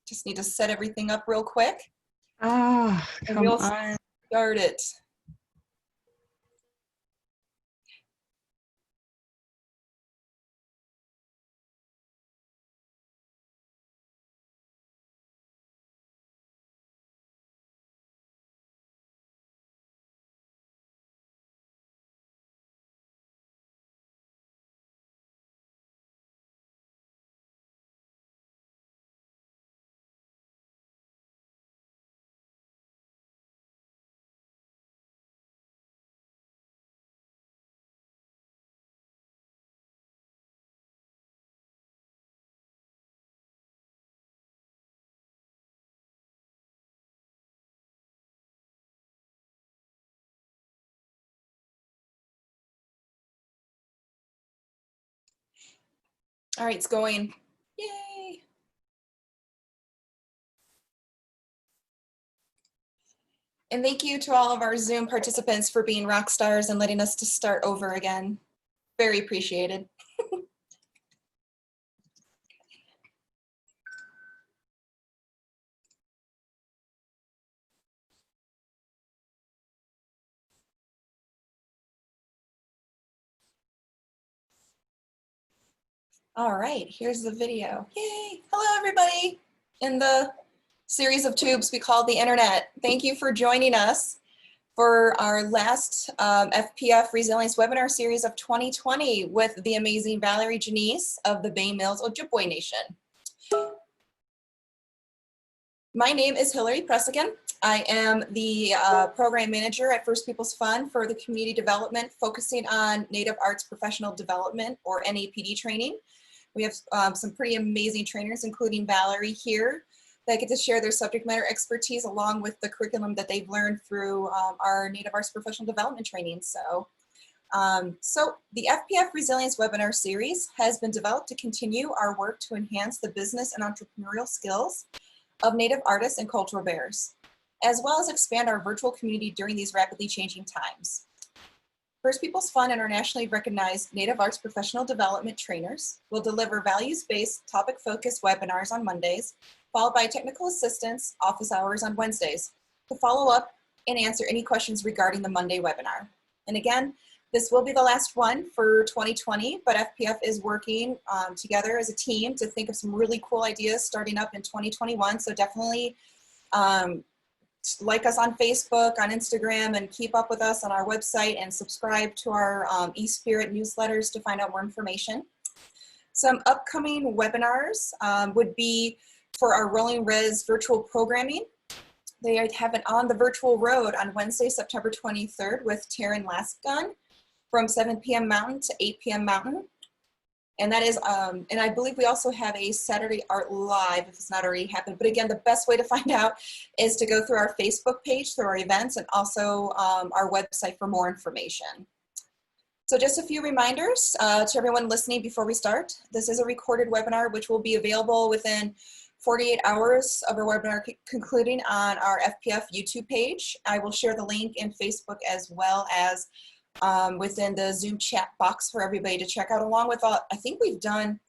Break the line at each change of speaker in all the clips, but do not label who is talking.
Just need to set everything up real quick.
Ah,
And
come
we'll
on.
start it. All right, it's going. Yay. And thank you to all of our Zoom participants for being rock stars and letting us to start over again. Very appreciated. All right, here's the video. Yay! Hello, everybody in the series of tubes we call the internet. Thank you for joining us for our last FPF Resilience webinar series of 2020 with the amazing Valerie Janis of the Mills Ojibwe Nation. My name is Hillary Pressigan. I am the program manager at First Peoples Fund for the community development, focusing on Native Arts Professional Development, or NAPD training. We have some pretty amazing trainers, including Valerie here, that get to share their subject matter expertise along with the curriculum that they've learned through our Native Arts Professional Development training. So the FPF Resilience webinar series has been developed to continue our work to enhance the business and entrepreneurial skills of Native artists and cultural bearers, as well as expand our virtual community during these rapidly changing times. First Peoples Fund internationally recognized Native Arts Professional Development trainers will deliver values-based, topic-focused webinars on Mondays, followed by technical assistance office hours on Wednesdays to follow up and answer any questions regarding the Monday webinar. And again, this will be the last one for 2020, but FPF is working together as a team to think of some really cool ideas starting up in 2021. So definitely like us on Facebook, on Instagram, and keep up with us on our website and subscribe to our eSpirit newsletters to find out more information. Some upcoming webinars would be for our Rolling Res virtual programming. They have it on the virtual road on Wednesday, September 23rd with Taryn Lasgun from 7 p.m. Mountain to 8 p.m. Mountain. And that is, and I believe we also have a Saturday Art Live if it's not already happened. But again, the best way to find out is to go through our Facebook page, through our events, and also our website for more information. So just a few reminders to everyone listening before we start. This is a recorded webinar, which will be available within 48 hours of our webinar concluding on our FPF YouTube page. I will share the link in Facebook as well as within the Zoom chat box for everybody to check out, along with all, I think we've done,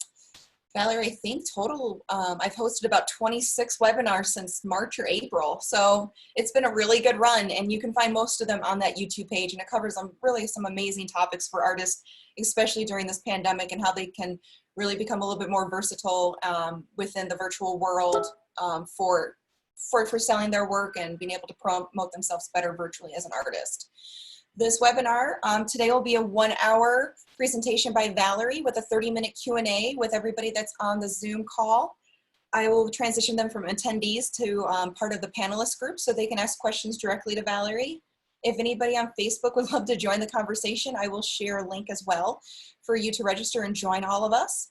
Valerie, I think total, I've hosted about 26 webinars since March or April. So it's been a really good run, and you can find most of them on that YouTube page, and it covers really some amazing topics for artists, especially during this pandemic, and how they can really become a little bit more versatile within the virtual world for selling their work and being able to promote themselves better virtually as an artist. This webinar today will be a 1-hour presentation by Valerie with a 30-minute Q&A with everybody that's on the Zoom call. I will transition them from attendees to part of the panelist group so they can ask questions directly to Valerie. If anybody on Facebook would love to join the conversation, I will share a link as well for you to register and join all of us.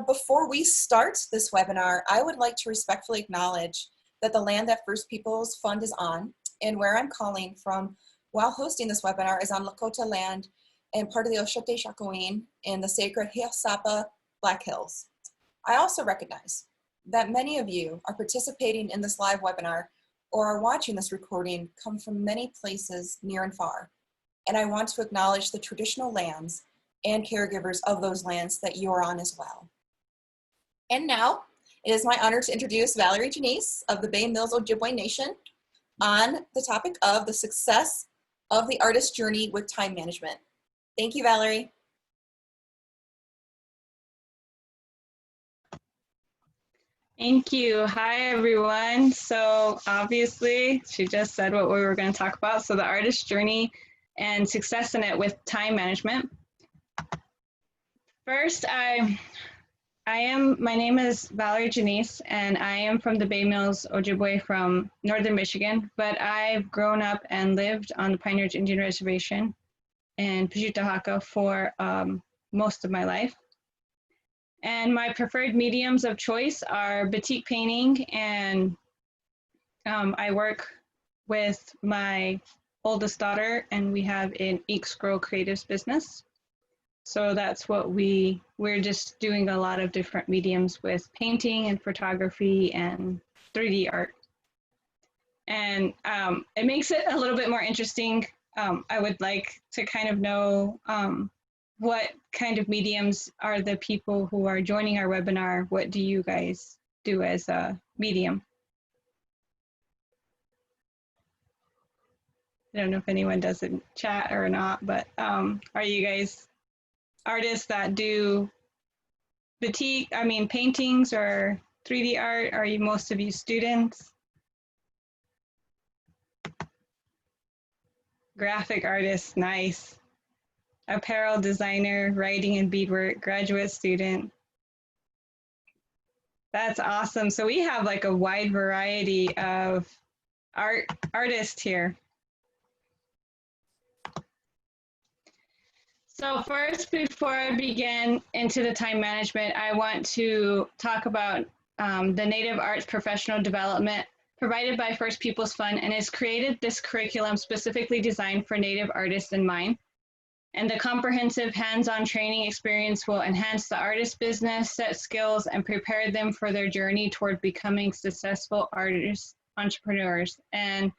Before we start this webinar, I would like to respectfully acknowledge that the land that First Peoples Fund is on and where I'm calling from while hosting this webinar is on Lakota land and part of the Oshete Shakowin in the sacred Hiasapa Black Hills. I also recognize that many of you are participating in this live webinar or are watching this recording come from many places near and far. And I want to acknowledge the traditional lands and caregivers of those lands that you are on as well. And now it is my honor to introduce Valerie Janis of the Mills Ojibwe Nation on the topic of the success of the artist journey with time management. Thank you, Valerie.
Thank you. Hi, everyone. So obviously, she just said what we were going to talk about. So the artist journey and success in it with time management. First, my name is Valerie Janis, and I am from the Mills Ojibwe from Northern Michigan, but I've grown up and lived on the Pine Ridge Indian Reservation in Pajutahaka for most of my life. And my preferred mediums of choice are batik painting, and I work with my oldest daughter, and we have an Eeks Grow Creatives business. So that's what we're just doing a lot of different mediums with painting and photography and 3D art. And it makes it a little bit more interesting. I would like to kind of know what kind of mediums are the people who are joining our webinar? What do you guys do as a medium? I don't know if anyone does in chat or not, but are you guys artists that do batik, paintings or 3D art? Are you most of you students? Graphic artists, nice. Apparel designer, writing and beadwork, graduate student. That's awesome. So we have like a wide variety of artists here. So first, before I begin into the time management, I want to talk about the Native Arts Professional Development provided by First Peoples Fund, and has created this curriculum specifically designed for Native artists in mind. And the comprehensive hands-on training experience will enhance the artist business, set skills, and prepare them for their journey toward becoming successful artists, entrepreneurs. And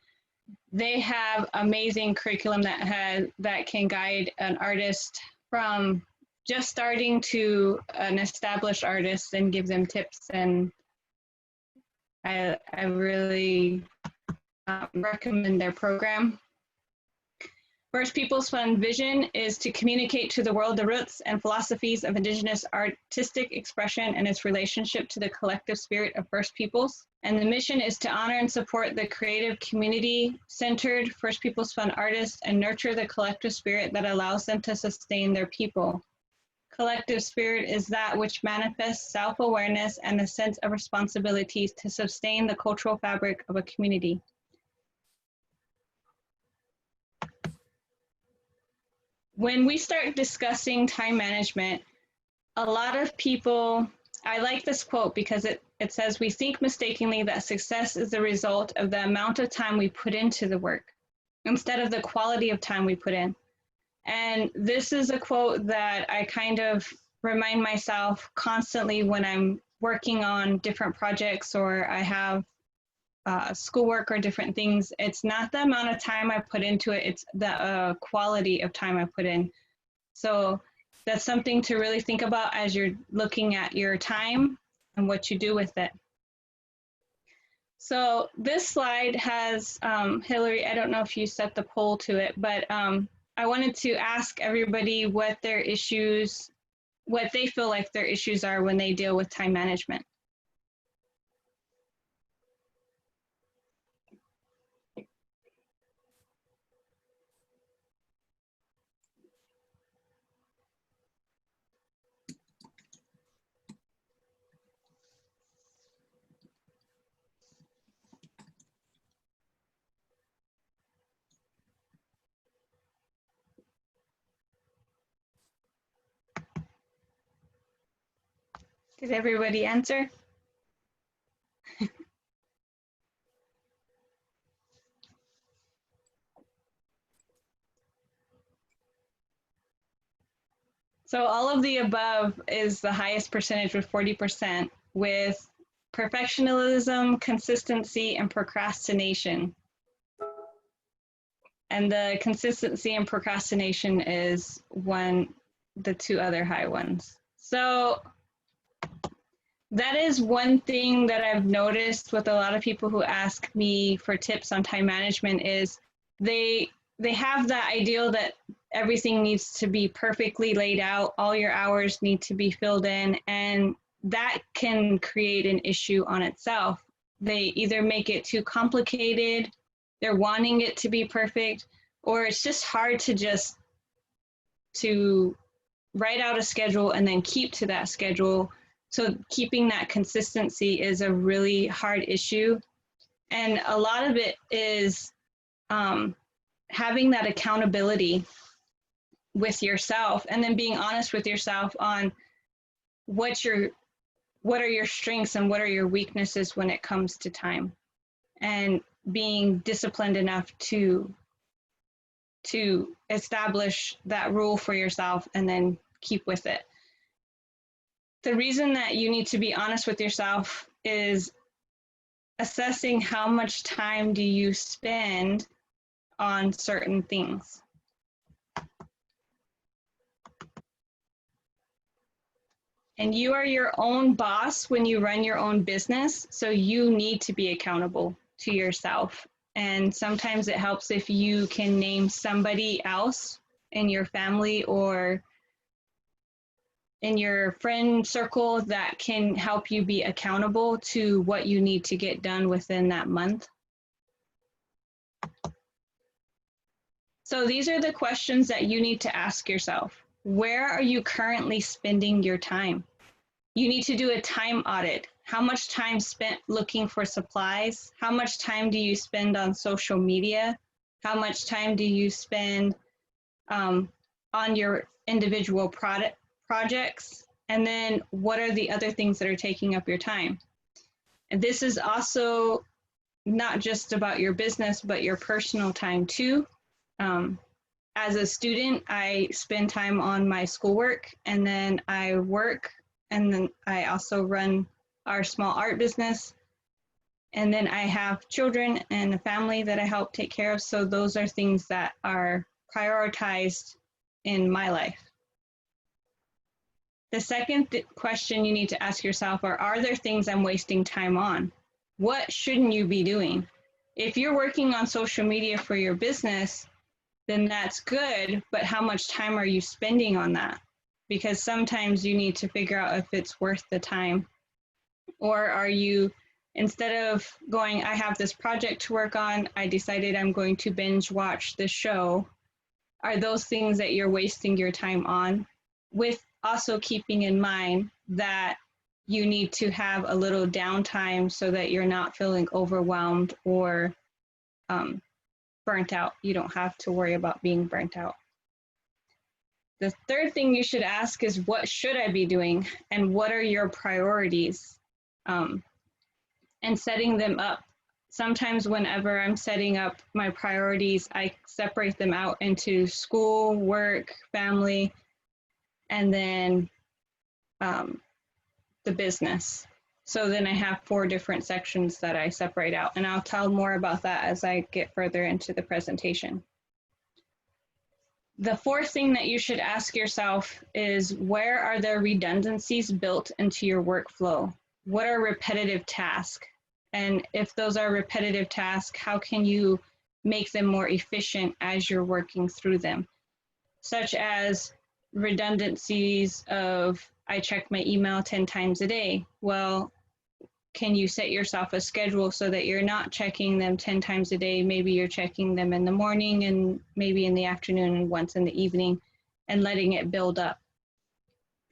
they have amazing curriculum that can guide an artist from just starting to an established artist and give them tips. And I really recommend their program. First Peoples Fund vision is to communicate to the world the roots and philosophies of Indigenous artistic expression and its relationship to the collective spirit of First Peoples. And the mission is to honor and support the creative community-centered First Peoples Fund artists and nurture the collective spirit that allows them to sustain their people. Collective spirit is that which manifests self-awareness and a sense of responsibility to sustain the cultural fabric of a community. When we start discussing time management, a lot of people, I like this quote because it says, "We think mistakenly that success is the result of the amount of time we put into the work instead of the quality of time we put in." And this is a quote that I kind of remind myself constantly when I'm working on different projects or I have schoolwork or different things. It's not the amount of time I put into it, it's the quality of time I put in. So that's something to really think about as you're looking at your time and what you do with it. So this slide has, Hillary, I don't know if you set the poll to it, but I wanted to ask everybody what their issues, what they feel like their issues are when they deal with time management. Did everybody answer? So all of the above is the highest percentage with 40%, with perfectionism, consistency, and procrastination. And the consistency and procrastination is the two other high ones. So That is one thing that I've noticed with a lot of people who ask me for tips on time management is they have that ideal that everything needs to be perfectly laid out, all your hours need to be filled in, and that can create an issue on itself. They either make it too complicated, they're wanting it to be perfect, or it's just hard to write out a schedule and then keep to that schedule. So keeping that consistency is a really hard issue. And a lot of it is having that accountability with yourself, and then being honest with yourself on what are your strengths and what are your weaknesses when it comes to time, and being disciplined enough to establish that rule for yourself and then keep with it. The reason that you need to be honest with yourself is assessing how much time do you spend on certain things. And you are your own boss when you run your own business, so you need to be accountable to yourself. And sometimes it helps if you can name somebody else in your family or in your friend circle that can help you be accountable to what you need to get done within that month. So these are the questions that you need to ask yourself. Where are you currently spending your time? You need to do a time audit. How much time spent looking for supplies? How much time do you spend on social media? How much time do you spend on your individual projects? And then what are the other things that are taking up your time? And this is also not just about your business, but your personal time too. As a student, I spend time on my schoolwork, and then I work, and then I also run our small art business. And then I have children and a family that I help take care of. So those are things that are prioritized in my life. The second question you need to ask yourself are there things I'm wasting time on? What shouldn't you be doing? If you're working on social media for your business, then that's good, but how much time are you spending on that? Because sometimes you need to figure out if it's worth the time. Or are you, instead of going, I have this project to work on, I decided I'm going to binge watch the show, are those things that you're wasting your time on? With also keeping in mind that you need to have a little downtime so that you're not feeling overwhelmed or burnt out. You don't have to worry about being burnt out. The third thing you should ask is, what should I be doing? And what are your priorities? And setting them up. Sometimes whenever I'm setting up my priorities, I separate them out into school, work, family, and then the business. So then I have 4 different sections that I separate out, and I'll tell more about that as I get further into the presentation. The fourth thing that you should ask yourself is, where are there redundancies built into your workflow? What are repetitive tasks? And if those are repetitive tasks, how can you make them more efficient as you're working through them? Such as redundancies of, I check my email 10 times a day. Well, can you set yourself a schedule so that you're not checking them 10 times a day? Maybe you're checking them in the morning and maybe in the afternoon and once in the evening, and letting it build up.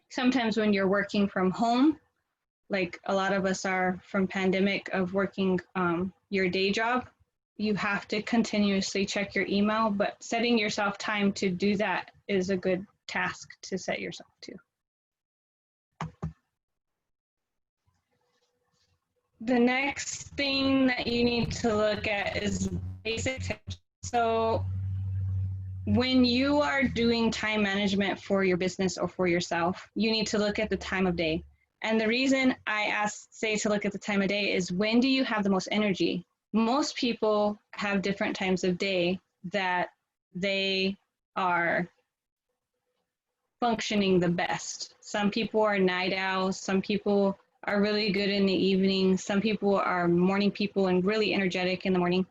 Sometimes when you're working from home, like a lot of us are from pandemic of working your day job, you have to continuously check your email, but setting yourself time to do that is a good task to set yourself to. The next thing that you need to look at is basic tips. So when you are doing time management for your business or for yourself, you need to look at the time of day. And the reason I say to look at the time of day is, when do you have the most energy? Most people have different times of day that they are functioning the best. Some people are night owls, some people are really good in the evening. Some people are morning people and really energetic in the morning.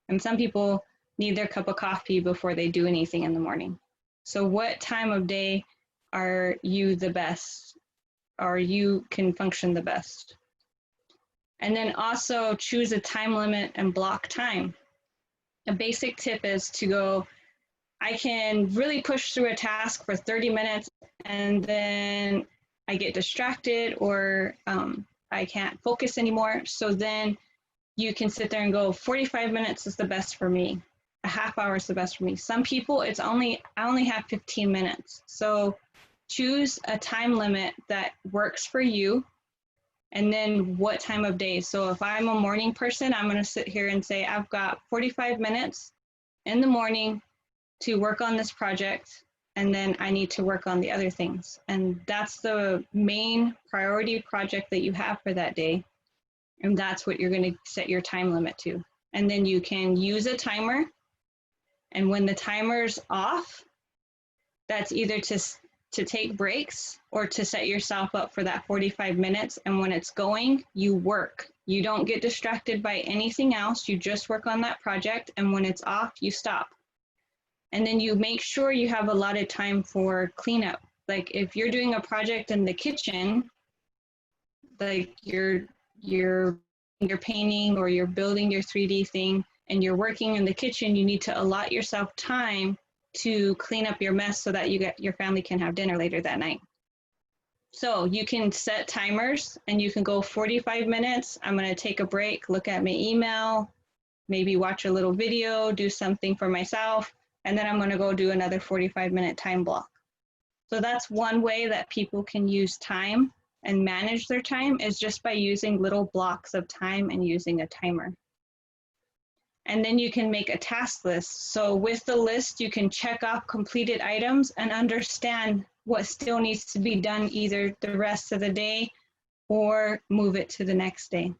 And some people need their cup of coffee before they do anything in the morning. So what time of day are you the best, or you can function the best? And then also choose a time limit and block time. A basic tip is to go, I can really push through a task for 30 minutes and then I get distracted, or I can't focus anymore. So then you can sit there and go, 45 minutes is the best for me. A half hour is the best for me. Some people, I only have 15 minutes. So choose a time limit that works for you, and then what time of day. So if I'm a morning person, I'm gonna sit here and say, I've got 45 minutes in the morning to work on this project, and then I need to work on the other things. And that's the main priority project that you have for that day. And that's what you're gonna set your time limit to. And then you can use a timer. And when the timer's off, that's either to take breaks or to set yourself up for that 45 minutes. And when it's going, you work. You don't get distracted by anything else. You just work on that project. And when it's off, you stop. And then you make sure you have allotted time for cleanup. Like if you're doing a project in the kitchen, like you're painting or you're building your 3D thing and you're working in the kitchen, you need to allot yourself time to clean up your mess so that your family can have dinner later that night. So you can set timers and you can go 45 minutes. I'm going to take a break, look at my email, maybe watch a little video, do something for myself, and then I'm going to go do another 45-minute time block. So that's one way that people can use time and manage their time, is just by using little blocks of time and using a timer. And then you can make a task list. So with the list, you can check off completed items and understand what still needs to be done either the rest of the day or move it to the next day.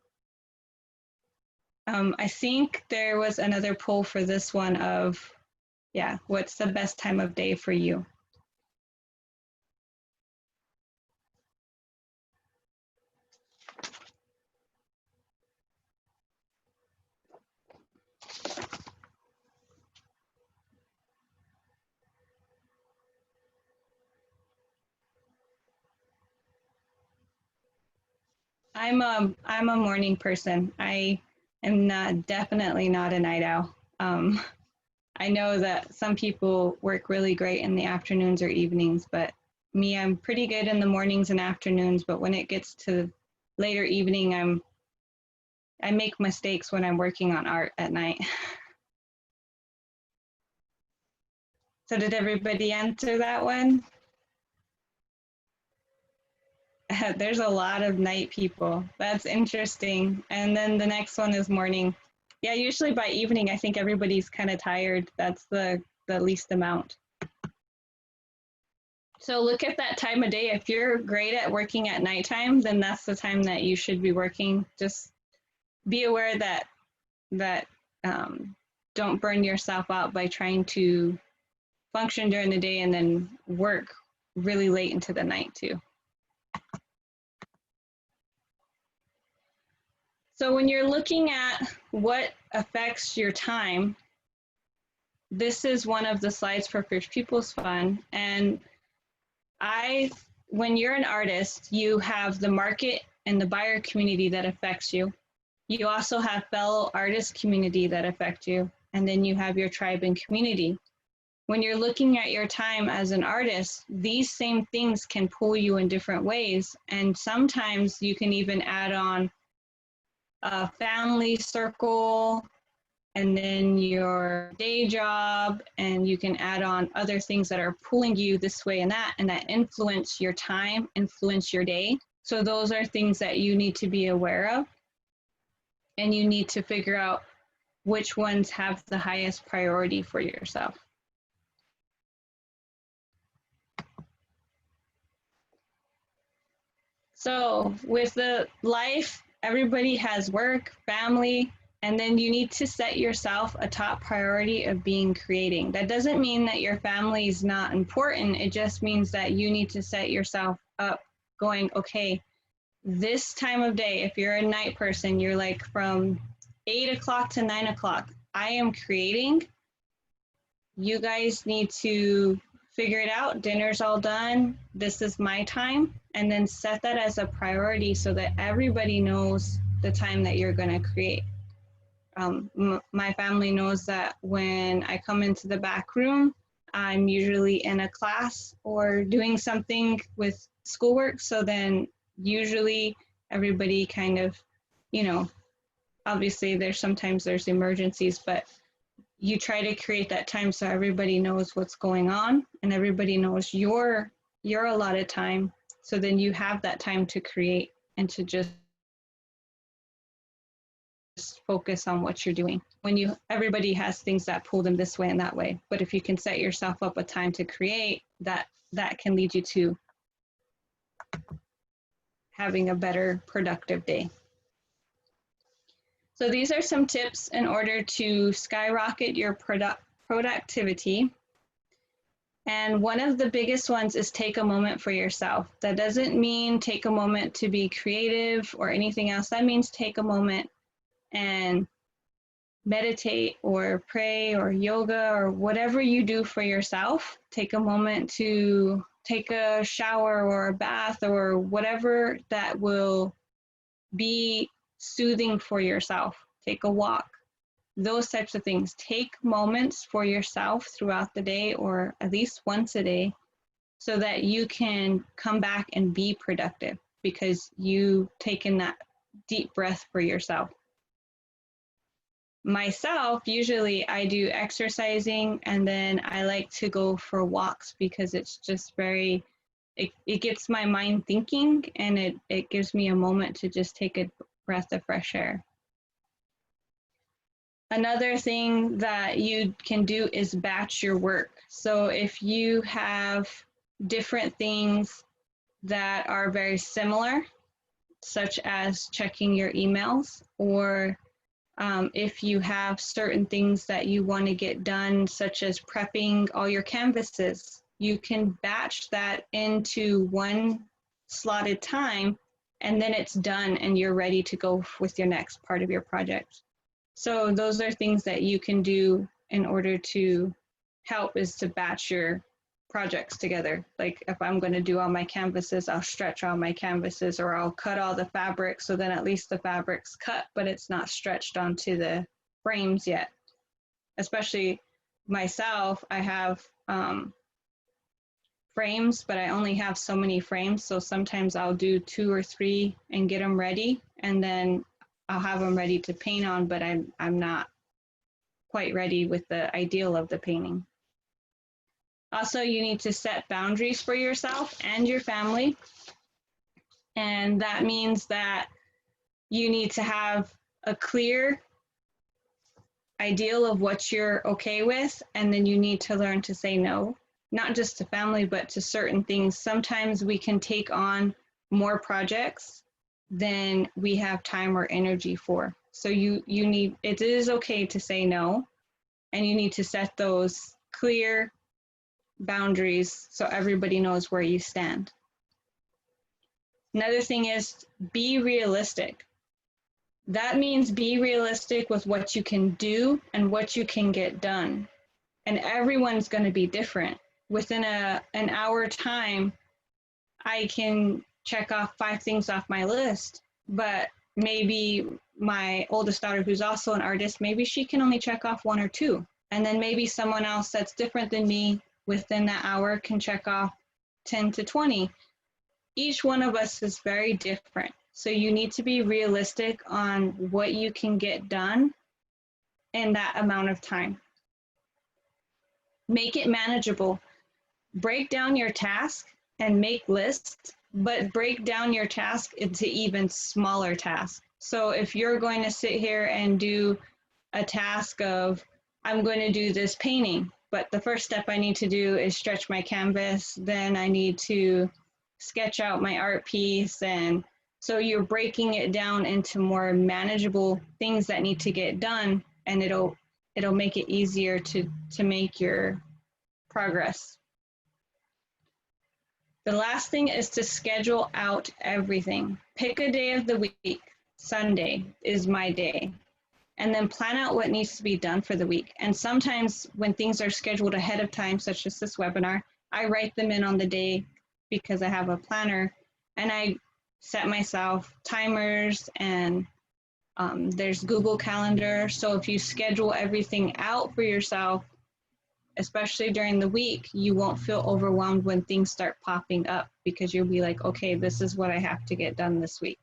I think there was another poll for this one of, yeah, what's the best time of day for you? I'm a morning person. I am definitely not a night owl. I know that some people work really great in the afternoons or evenings, but me, I'm pretty good in the mornings and afternoons, but when it gets to later evening, I make mistakes when I'm working on art at night. So did everybody answer that one? There's a lot of night people. That's interesting. And then the next one is morning. Yeah, usually by evening, I think everybody's kind of tired. That's the least amount. So look at that time of day. If you're great at working at nighttime, then that's the time that you should be working. Just be aware that don't burn yourself out by trying to function during the day and then work really late into the night too. So when you're looking at what affects your time, this is one of the slides for First People's Fund. And when you're an artist, you have the market and the buyer community that affects you. You also have fellow artist community that affect you. And then you have your tribe and community. When you're looking at your time as an artist, these same things can pull you in different ways. And sometimes you can even add on a family circle, and then your day job, and you can add on other things that are pulling you this way and that influence your time, influence your day. So those are things that you need to be aware of, and you need to figure out which ones have the highest priority for yourself. So with the life, everybody has work, family, and then you need to set yourself a top priority of being creating. That doesn't mean that your family is not important. It just means that you need to set yourself up going, okay, this time of day, if you're a night person, you're like from 8 o'clock to 9 o'clock, I am creating. You guys need to figure it out. Dinner's all done. This is my time. And then set that as a priority so that everybody knows the time that you're going to create. My family knows that when I come into the back room, I'm usually in a class or doing something with schoolwork. So then usually everybody kind of, you know, obviously sometimes there's emergencies, but you try to create that time so everybody knows what's going on and everybody knows your allotted time. So then you have that time to create and to just focus on what you're doing. When everybody has things that pull them this way and that way, but if you can set yourself up a time to create, that can lead you to having a better productive day. So these are some tips in order to skyrocket your productivity. And one of the biggest ones is take a moment for yourself. That doesn't mean take a moment to be creative or anything else. That means take a moment and meditate or pray or yoga or whatever you do for yourself. Take a moment to take a shower or a bath or whatever that will be soothing for yourself. Take a walk, those types of things. Take moments for yourself throughout the day or at least once a day so that you can come back and be productive because you've taken that deep breath for yourself. Myself, usually I do exercising and then I like to go for walks because it's just it gets my mind thinking and it gives me a moment to just take a breath of fresh air. Another thing that you can do is batch your work. So if you have different things that are very similar, such as checking your emails, or if you have certain things that you want to get done, such as prepping all your canvases, you can batch that into one slotted time, and then it's done and you're ready to go with your next part of your project. So those are things that you can do in order to help, is to batch your projects together. Like if I'm going to do all my canvases, I'll stretch all my canvases, or I'll cut all the fabric so then at least the fabric's cut, but it's not stretched onto the frames yet. Especially myself, I have frames, but I only have so many frames. So sometimes I'll do 2 or 3 and get them ready, and then I'll have them ready to paint on, but I'm not quite ready with the ideal of the painting. Also, you need to set boundaries for yourself and your family. And that means that you need to have a clear ideal of what you're okay with, and then you need to learn to say no, not just to family, but to certain things. Sometimes we can take on more projects than we have time or energy for. So it is okay to say no, and you need to set those clear boundaries so everybody knows where you stand. Another thing is be realistic. That means be realistic with what you can do and what you can get done. And everyone's going to be different. Within an hour time, I can check off 5 things off my list, but maybe my oldest daughter, who's also an artist, maybe she can only check off 1 or 2. And then maybe someone else that's different than me within that hour can check off 10 to 20. Each one of us is very different. So you need to be realistic on what you can get done in that amount of time. Make it manageable. Break down your task and make lists, but break down your task into even smaller tasks. So if you're going to sit here and do a task of, I'm going to do this painting, but the first step I need to do is stretch my canvas, then I need to sketch out my art piece, and so you're breaking it down into more manageable things that need to get done, and it'll make it easier to make your progress. The last thing is to schedule out everything. Pick a day of the week. Sunday is my day. And then plan out what needs to be done for the week. And sometimes when things are scheduled ahead of time, such as this webinar, I write them in on the day because I have a planner, and I set myself timers, and there's Google Calendar. So if you schedule everything out for yourself, especially during the week, you won't feel overwhelmed when things start popping up, because you'll be like, okay, this is what I have to get done this week.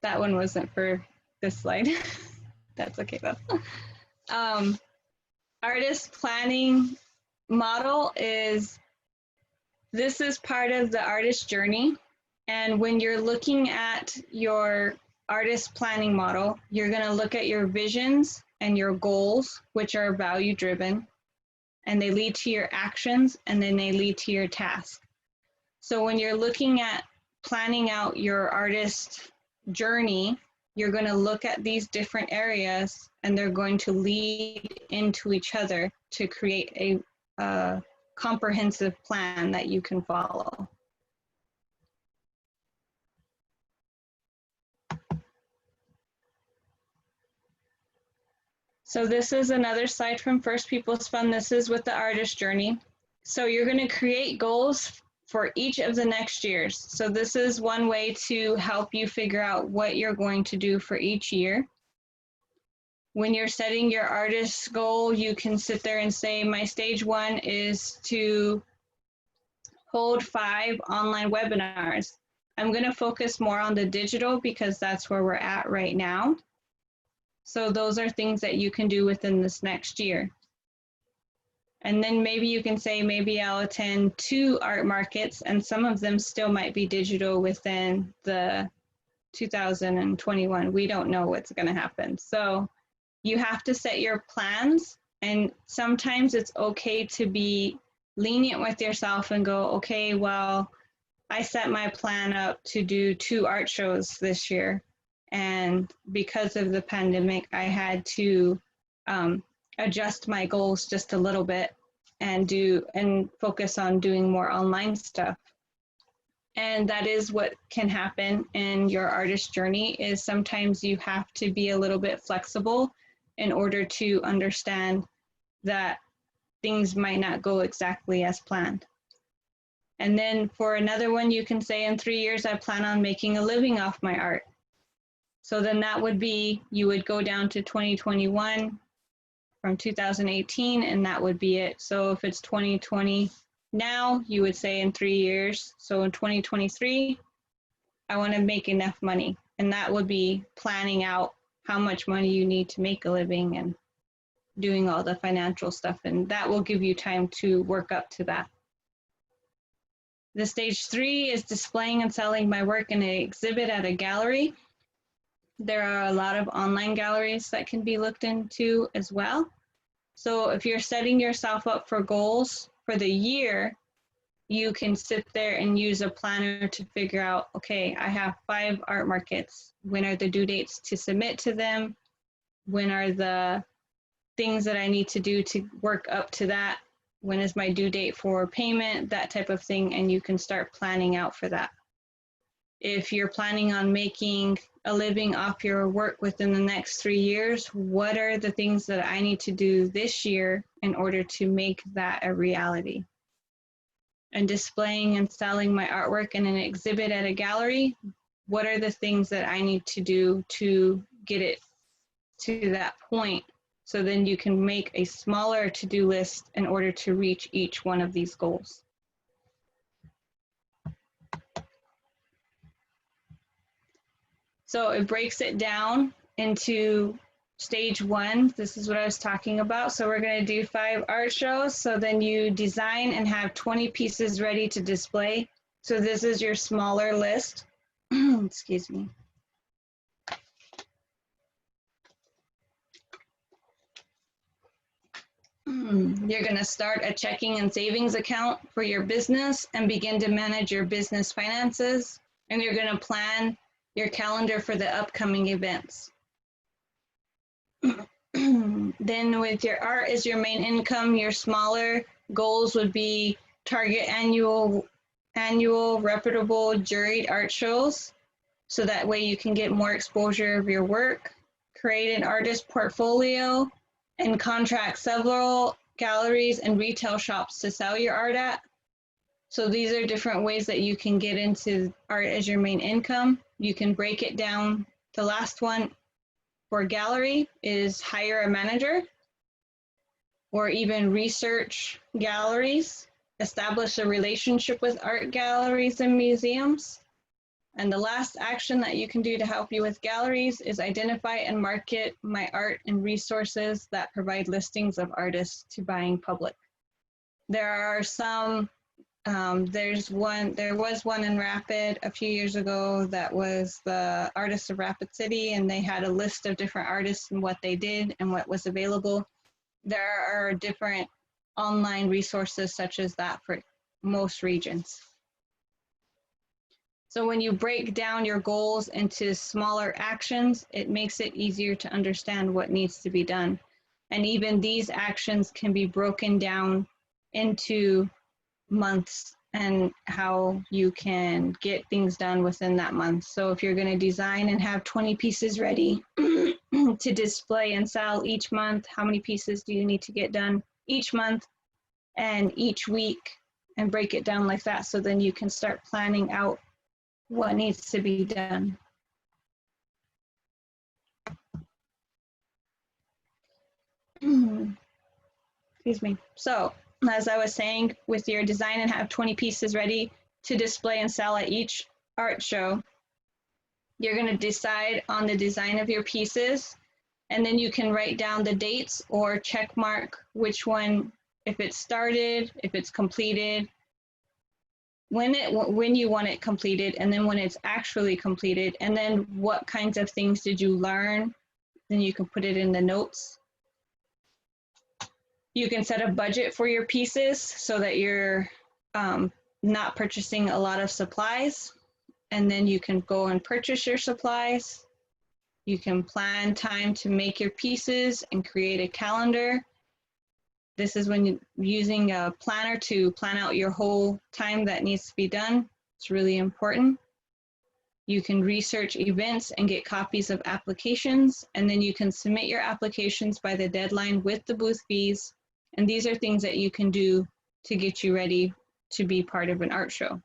That one wasn't for this slide. That's okay though. Artist planning model is, this is part of the artist journey. And when you're looking at your artist planning model, you're going to look at your visions and your goals, which are value driven, and they lead to your actions, and then they lead to your task. So when you're looking at planning out your artist journey, you're going to look at these different areas, and they're going to lead into each other to create a comprehensive plan that you can follow. So this is another slide from First People's Fund. This is with the artist journey. So you're going to create goals for each of the next years. So this is one way to help you figure out what you're going to do for each year. When you're setting your artist goal, you can sit there and say, my stage 1 is to hold 5 online webinars. I'm going to focus more on the digital because that's where we're at right now. So those are things that you can do within this next year. And then maybe you can say, maybe I'll attend 2 art markets, and some of them still might be digital within the 2021. We don't know what's going to happen. So you have to set your plans, and sometimes it's okay to be lenient with yourself and go, okay, well, I set my plan up to do 2 art shows this year. And because of the pandemic, I had to adjust my goals just a little bit and focus on doing more online stuff. And that is what can happen in your artist journey, is sometimes you have to be a little bit flexible in order to understand that things might not go exactly as planned. And then for another one, you can say, in 3 years, I plan on making a living off my art. So then that would be, you would go down to 2021 from 2018, and that would be it. So if it's 2020 now, you would say in 3 years. So in 2023, I want to make enough money. And that would be planning out how much money you need to make a living and doing all the financial stuff. And that will give you time to work up to that. The stage 3 is displaying and selling my work in an exhibit at a gallery. There are a lot of online galleries that can be looked into as well. So if you're setting yourself up for goals for the year, you can sit there and use a planner to figure out, okay, I have 5 art markets. When are the due dates to submit to them? When are the things that I need to do to work up to that? When is my due date for payment? That type of thing, and you can start planning out for that. If you're planning on making a living off your work within the next 3 years, what are the things that I need to do this year in order to make that a reality? And displaying and selling my artwork in an exhibit at a gallery, what are the things that I need to do to get it to that point? So then you can make a smaller to-do list in order to reach each one of these goals. So it breaks it down into stage 1. This is what I was talking about. So we're going to do 5 art shows. So then you design and have 20 pieces ready to display. So this is your smaller list. Excuse me. You're going to start a checking and savings account for your business and begin to manage your business finances. And you're going to plan your calendar for the upcoming events. Then with your art as your main income, your smaller goals would be target annual reputable juried art shows. So that way you can get more exposure of your work, create an artist portfolio, and contract several galleries and retail shops to sell your art at. So these are different ways that you can get into art as your main income. You can break it down. The last one for gallery is hire a manager, or even research galleries, establish a relationship with art galleries and museums. And the last action that you can do to help you with galleries is identify and market my art and resources that provide listings of artists to buying public. There are some, there was one in Rapid a few years ago that was the Artists of Rapid City, and they had a list of different artists and what they did and what was available. There are different online resources such as that for most regions. So when you break down your goals into smaller actions, it makes it easier to understand what needs to be done. And even these actions can be broken down into months and how you can get things done within that month. So if you're going to design and have 20 pieces ready to display and sell each month, how many pieces do you need to get done each month and each week, and break it down like that, so then you can start planning out what needs to be done. Excuse me. So as I was saying, with your design and have 20 pieces ready to display and sell at each art show, you're going to decide on the design of your pieces, and then you can write down the dates or check mark which one, if it's started, if it's completed, when you want it completed, and then when it's actually completed, and then what kinds of things did you learn. Then you can put it in the notes. You can set a budget for your pieces so that you're not purchasing a lot of supplies, and then you can go and purchase your supplies. You can plan time to make your pieces and create a calendar. This is when you're using a planner to plan out your whole time that needs to be done. It's really important. You can research events and get copies of applications, and then you can submit your applications by the deadline with the booth fees. And these are things that you can do to get you ready to be part of an art show.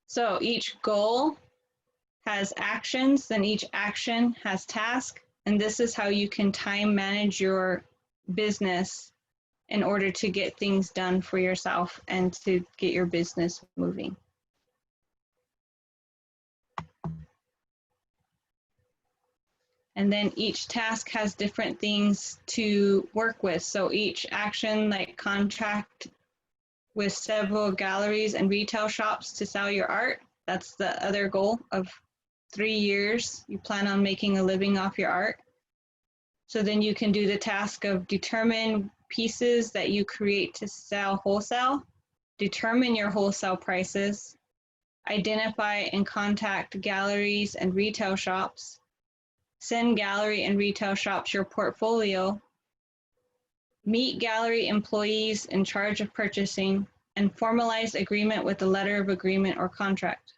So each goal has actions, then each action has tasks. And this is how you can time manage your business in order to get things done for yourself and to get your business moving. And then each task has different things to work with. So each action, like contract with several galleries and retail shops to sell your art, that's the other goal of 3 years. You plan on making a living off your art. So then you can do the task of determine pieces that you create to sell wholesale, determine your wholesale prices, identify and contact galleries and retail shops, send gallery and retail shops your portfolio, meet gallery employees in charge of purchasing, and formalize agreement with a letter of agreement or contract.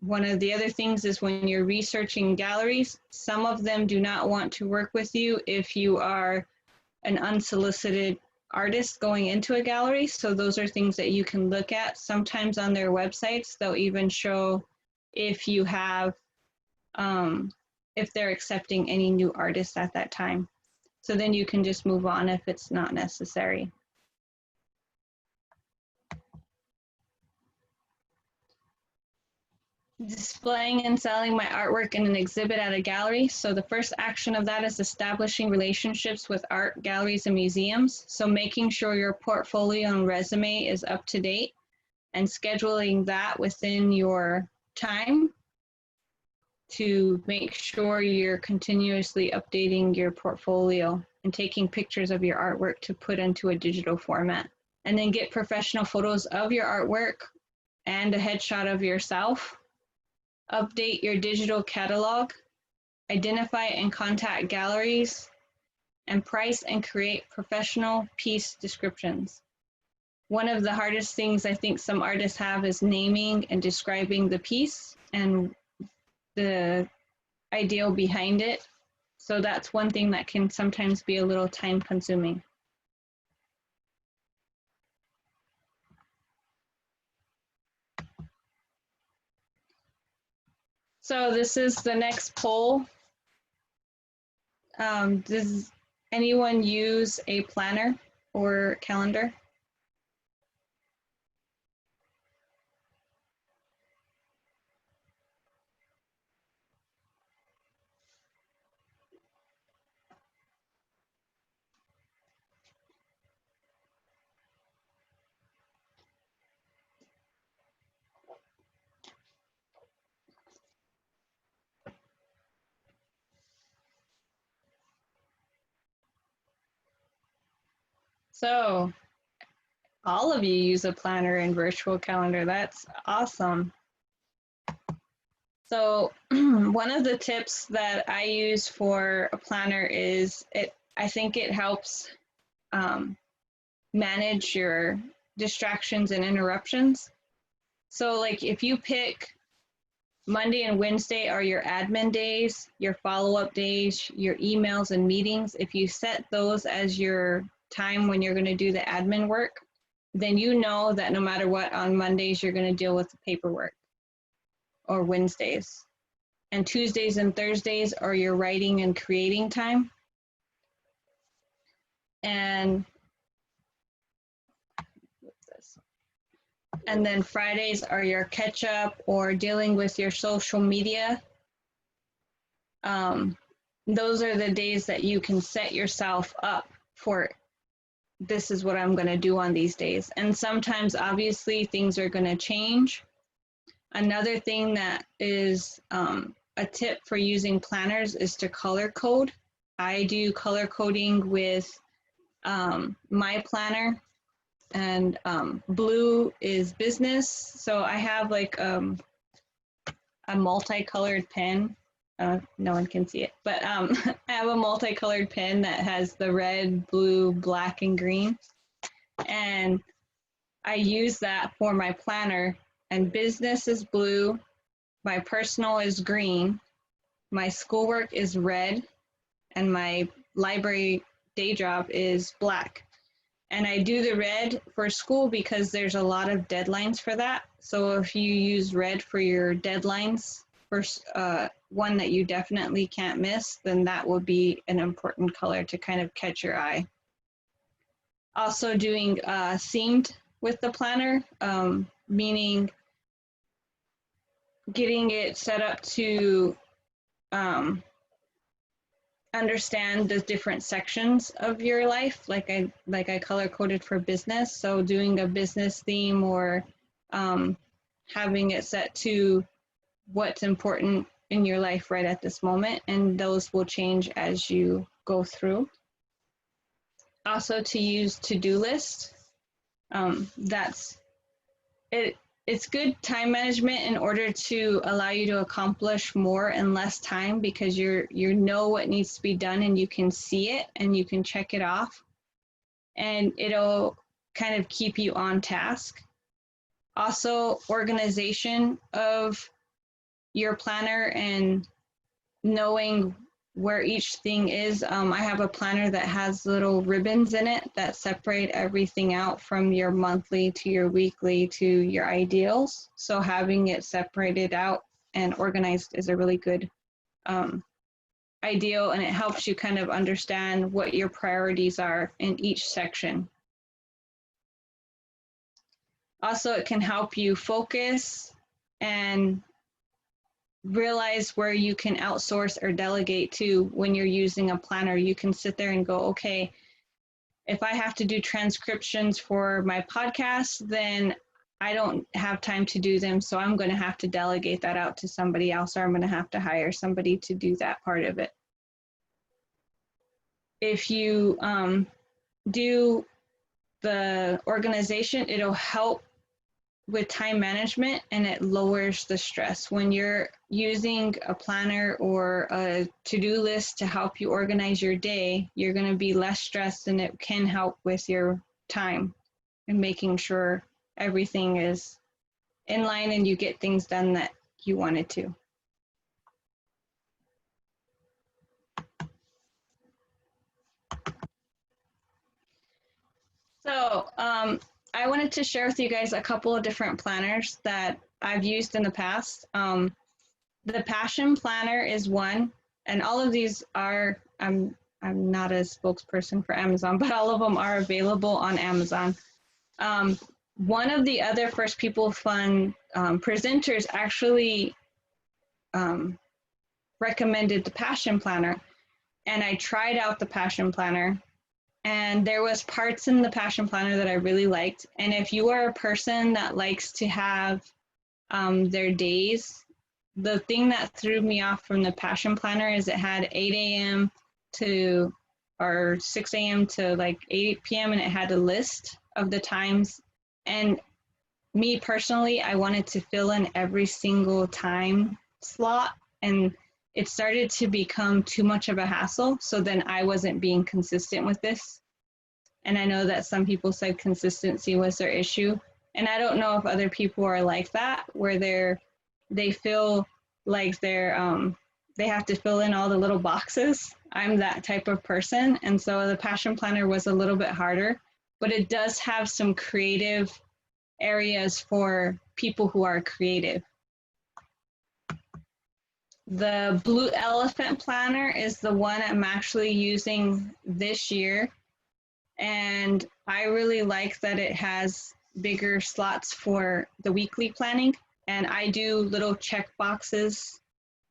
One of the other things is when you're researching galleries, some of them do not want to work with you if you are an unsolicited artist going into a gallery. So those are things that you can look at. Sometimes on their websites, they'll even show if you have, if they're accepting any new artists at that time. So then you can just move on if it's not necessary. Displaying and selling my artwork in an exhibit at a gallery. So the first action of that is establishing relationships with art galleries and museums. So making sure your portfolio and resume is up to date and scheduling that within your time to make sure you're continuously updating your portfolio and taking pictures of your artwork to put into a digital format. And then get professional photos of your artwork and a headshot of yourself. Update your digital catalog identify and contact galleries, and price and create professional piece descriptions. One of the hardest things I think some artists have is naming and describing the piece and the ideal behind it. So that's one thing that can sometimes be a little time consuming. So this is the next poll. Does anyone use a planner or calendar? So all of you use a planner and virtual calendar. That's awesome. So one of the tips that I use for a planner is I think it helps manage your distractions and interruptions. So like if you pick Monday and Wednesday are your admin days, your follow-up days, your emails and meetings. If you set those as your time when you're going to do the admin work, then you know that no matter what, on Mondays, you're going to deal with the paperwork, or Wednesdays. And Tuesdays and Thursdays are your writing and creating time. And then Fridays are your catch up or dealing with your social media. Those are the days that you can set yourself up for, this is what I'm going to do on these days. And sometimes obviously things are going to change. Another thing that is a tip for using planners is to color code. I do color coding with my planner, and blue is business. So I have like a multicolored pen. No one can see it, but I have a multicolored pen that has the red, blue, black, and green. And I use that for my planner, and business is blue, my personal is green, my schoolwork is red, and my library day job is black. And I do the red for school because there's a lot of deadlines for that. So if you use red for your deadlines, for one that you definitely can't miss, then that will be an important color to kind of catch your eye. Also doing themed with the planner, meaning getting it set up to understand the different sections of your life, like I color coded for business. So doing a business theme, or having it set to what's important in your life right at this moment, and those will change as you go through. Also to use to-do list. It's good time management in order to allow you to accomplish more in less time, because you know what needs to be done and you can see it and you can check it off, and it'll kind of keep you on task. Also, organization of your planner and knowing where each thing is. I have a planner that has little ribbons in it that separate everything out, from your monthly to your weekly to your ideals. So having it separated out and organized is a really good ideal, and it helps you kind of understand what your priorities are in each section. Also, it can help you focus and realize where you can outsource or delegate to. When you're using a planner, you can sit there and go, okay, if I have to do transcriptions for my podcast, then I don't have time to do them, so I'm going to have to delegate that out to somebody else, or I'm going to have to hire somebody to do that part of it. If you do the organization, it'll help with time management, and it lowers the stress. When you're using a planner or a to-do list to help you organize your day, you're going to be less stressed, and it can help with your time and making sure everything is in line and you get things done that you wanted to. So I wanted to share with you guys a couple of different planners that I've used in the past. The Passion Planner is one, and all of these are, I'm not a spokesperson for Amazon, but all of them are available on Amazon. One of the other First People Fund presenters actually recommended the Passion Planner, and I tried out the Passion Planner, and there was parts in the Passion Planner that I really liked. And if you are a person that likes to have their days, the thing that threw me off from the Passion Planner is it had 8 a.m. to, or 6 a.m. to like 8 p.m. and it had a list of the times. And me personally, I wanted to fill in every single time slot, and it started to become too much of a hassle. So then I wasn't being consistent with this. And I know that some people said consistency was their issue. And I don't know if other people are like that, where they feel like they have to fill in all the little boxes. I'm that type of person. And so the Passion Planner was a little bit harder, but it does have some creative areas for people who are creative. The Blue Elephant Planner is the one I'm actually using this year. And I really like that it has bigger slots for the weekly planning. And I do little check boxes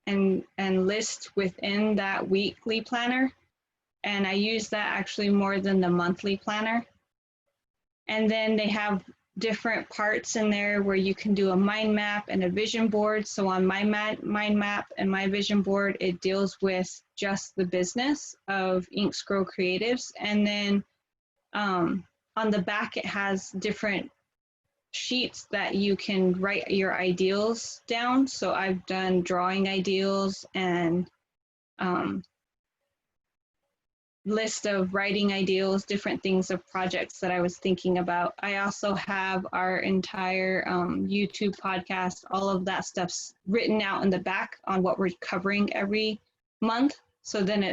and list within that weekly planner. And I use that actually more than the monthly planner. And then they have different parts in there where you can do a mind map and a vision board. So on my mind map and my vision board, it deals with just the business of Ink Scroll Creatives. And then on the back, it has different sheets that you can write your ideals down. So I've done drawing ideals and list of writing ideals, different things of projects that I was thinking about. I also have our entire YouTube podcast, all of that stuff's written out in the back on what we're covering every month. So then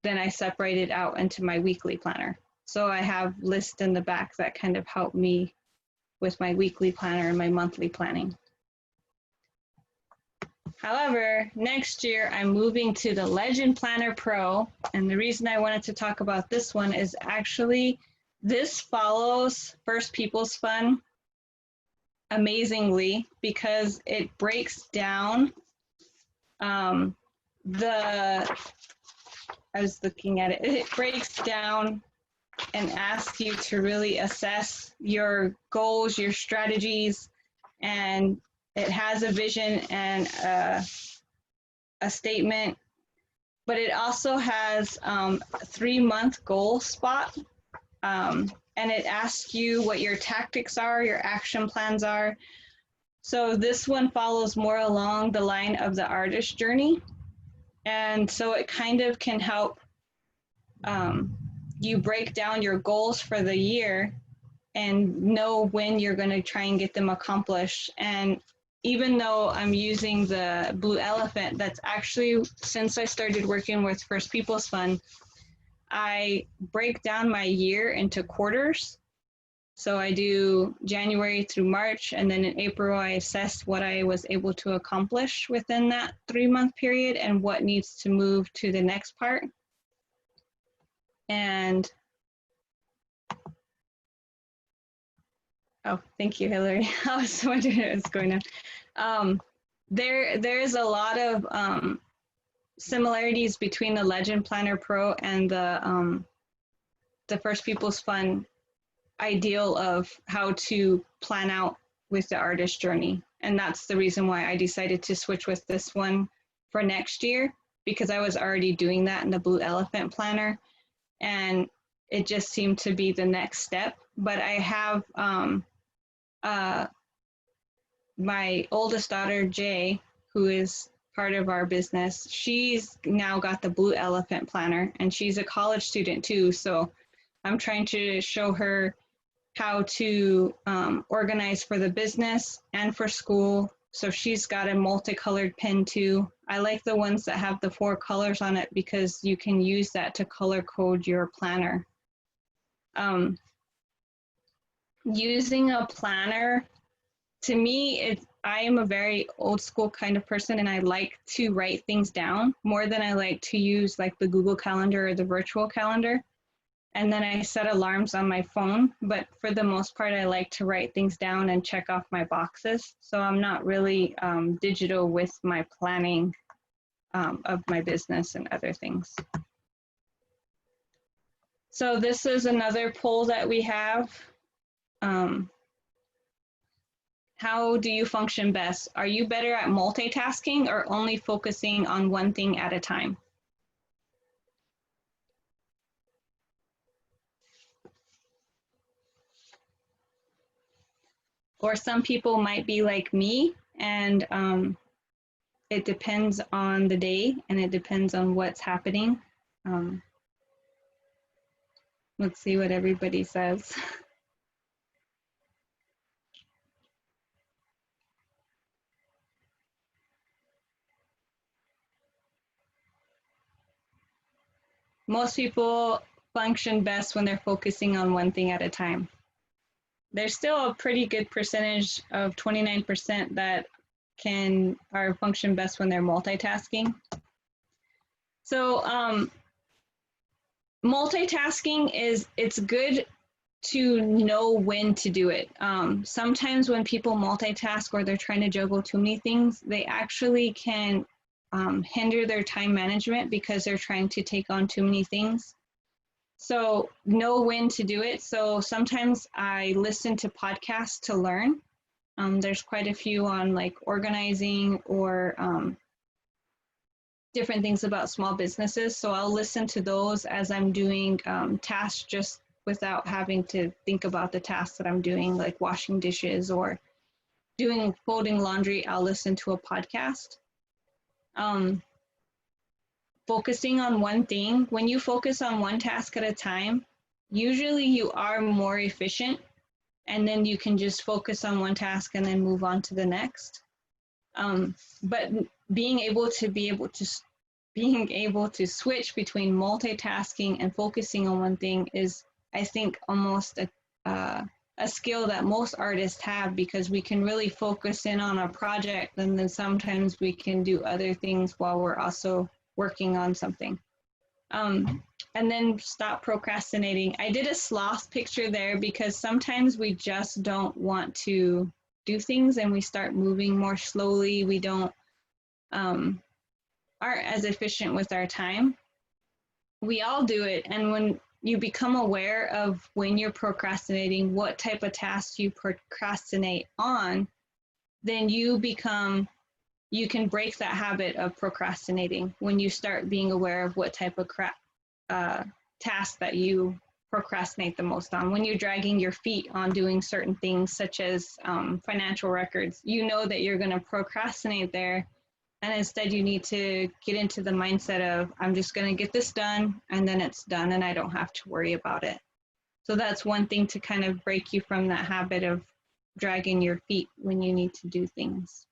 I separate it out into my weekly planner. So I have lists in the back that kind of help me with my weekly planner and my monthly planning. However, next year I'm moving to the Legend Planner Pro, and the reason I wanted to talk about this one is actually this follows First People's Fund amazingly because it breaks down I was looking at it, it breaks down and asks you to really assess your goals, your strategies, and it has a vision and a statement, but it also has a 3-month goal spot. And it asks you what your tactics are, your action plans are. So this one follows more along the line of the artist journey. And so it kind of can help you break down your goals for the year and know when you're going to try and get them accomplished. And even though I'm using the Blue Elephant, that's actually, since I started working with First People's Fund, I break down my year into quarters. So I do January through March, and then in April, I assess what I was able to accomplish within that 3-month period and what needs to move to the next part. And oh, thank you, Hillary. I was wondering what was going on. There's a lot of similarities between the Legend Planner Pro and the First People's Fund ideal of how to plan out with the artist journey. And that's the reason why I decided to switch with this one for next year, because I was already doing that in the Blue Elephant Planner. And it just seemed to be the next step. But I have my oldest daughter, Jay, who is part of our business, she's now got the Blue Elephant Planner, and she's a college student too. So I'm trying to show her how to organize for the business and for school. So she's got a multicolored pen too. I like the ones that have the 4 colors on it because you can use that to color code your planner. Using a planner, to me, I am a very old school kind of person, and I like to write things down more than I like to use like the Google Calendar or the virtual calendar. And then I set alarms on my phone, but for the most part, I like to write things down and check off my boxes. So I'm not really digital with my planning of my business and other things. So this is another poll that we have. How do you function best? Are you better at multitasking or only focusing on one thing at a time? Or some people might be like me, and it depends on the day and it depends on what's happening. Let's see what everybody says. Most people function best when they're focusing on one thing at a time. There's still a pretty good percentage of 29% that are function best when they're multitasking. So multitasking it's good to know when to do it. Sometimes when people multitask or they're trying to juggle too many things, they actually can hinder their time management because they're trying to take on too many things. So know when to do it. So sometimes I listen to podcasts to learn. There's quite a few on like organizing or different things about small businesses. So I'll listen to those as I'm doing tasks just without having to think about the tasks that I'm doing, like washing dishes or folding laundry. I'll listen to a podcast. Focusing on one thing, when you focus on one task at a time, usually you are more efficient, and then you can just focus on one task and then move on to the next. But being able to switch between multitasking and focusing on one thing is, I think, almost a skill that most artists have, because we can really focus in on a project, and then sometimes we can do other things while we're also working on something. And then stop procrastinating. I did a sloth picture there because sometimes we just don't want to do things and we start moving more slowly. We don't aren't as efficient with our time. We all do it, and when you become aware of when you're procrastinating, what type of tasks you procrastinate on, then you can break that habit of procrastinating when you start being aware of what type of task that you procrastinate the most on. When you're dragging your feet on doing certain things, such as financial records, you know that you're going to procrastinate there. And instead, you need to get into the mindset of, I'm just going to get this done, and then it's done, and I don't have to worry about it. So that's one thing to kind of break you from that habit of dragging your feet when you need to do things.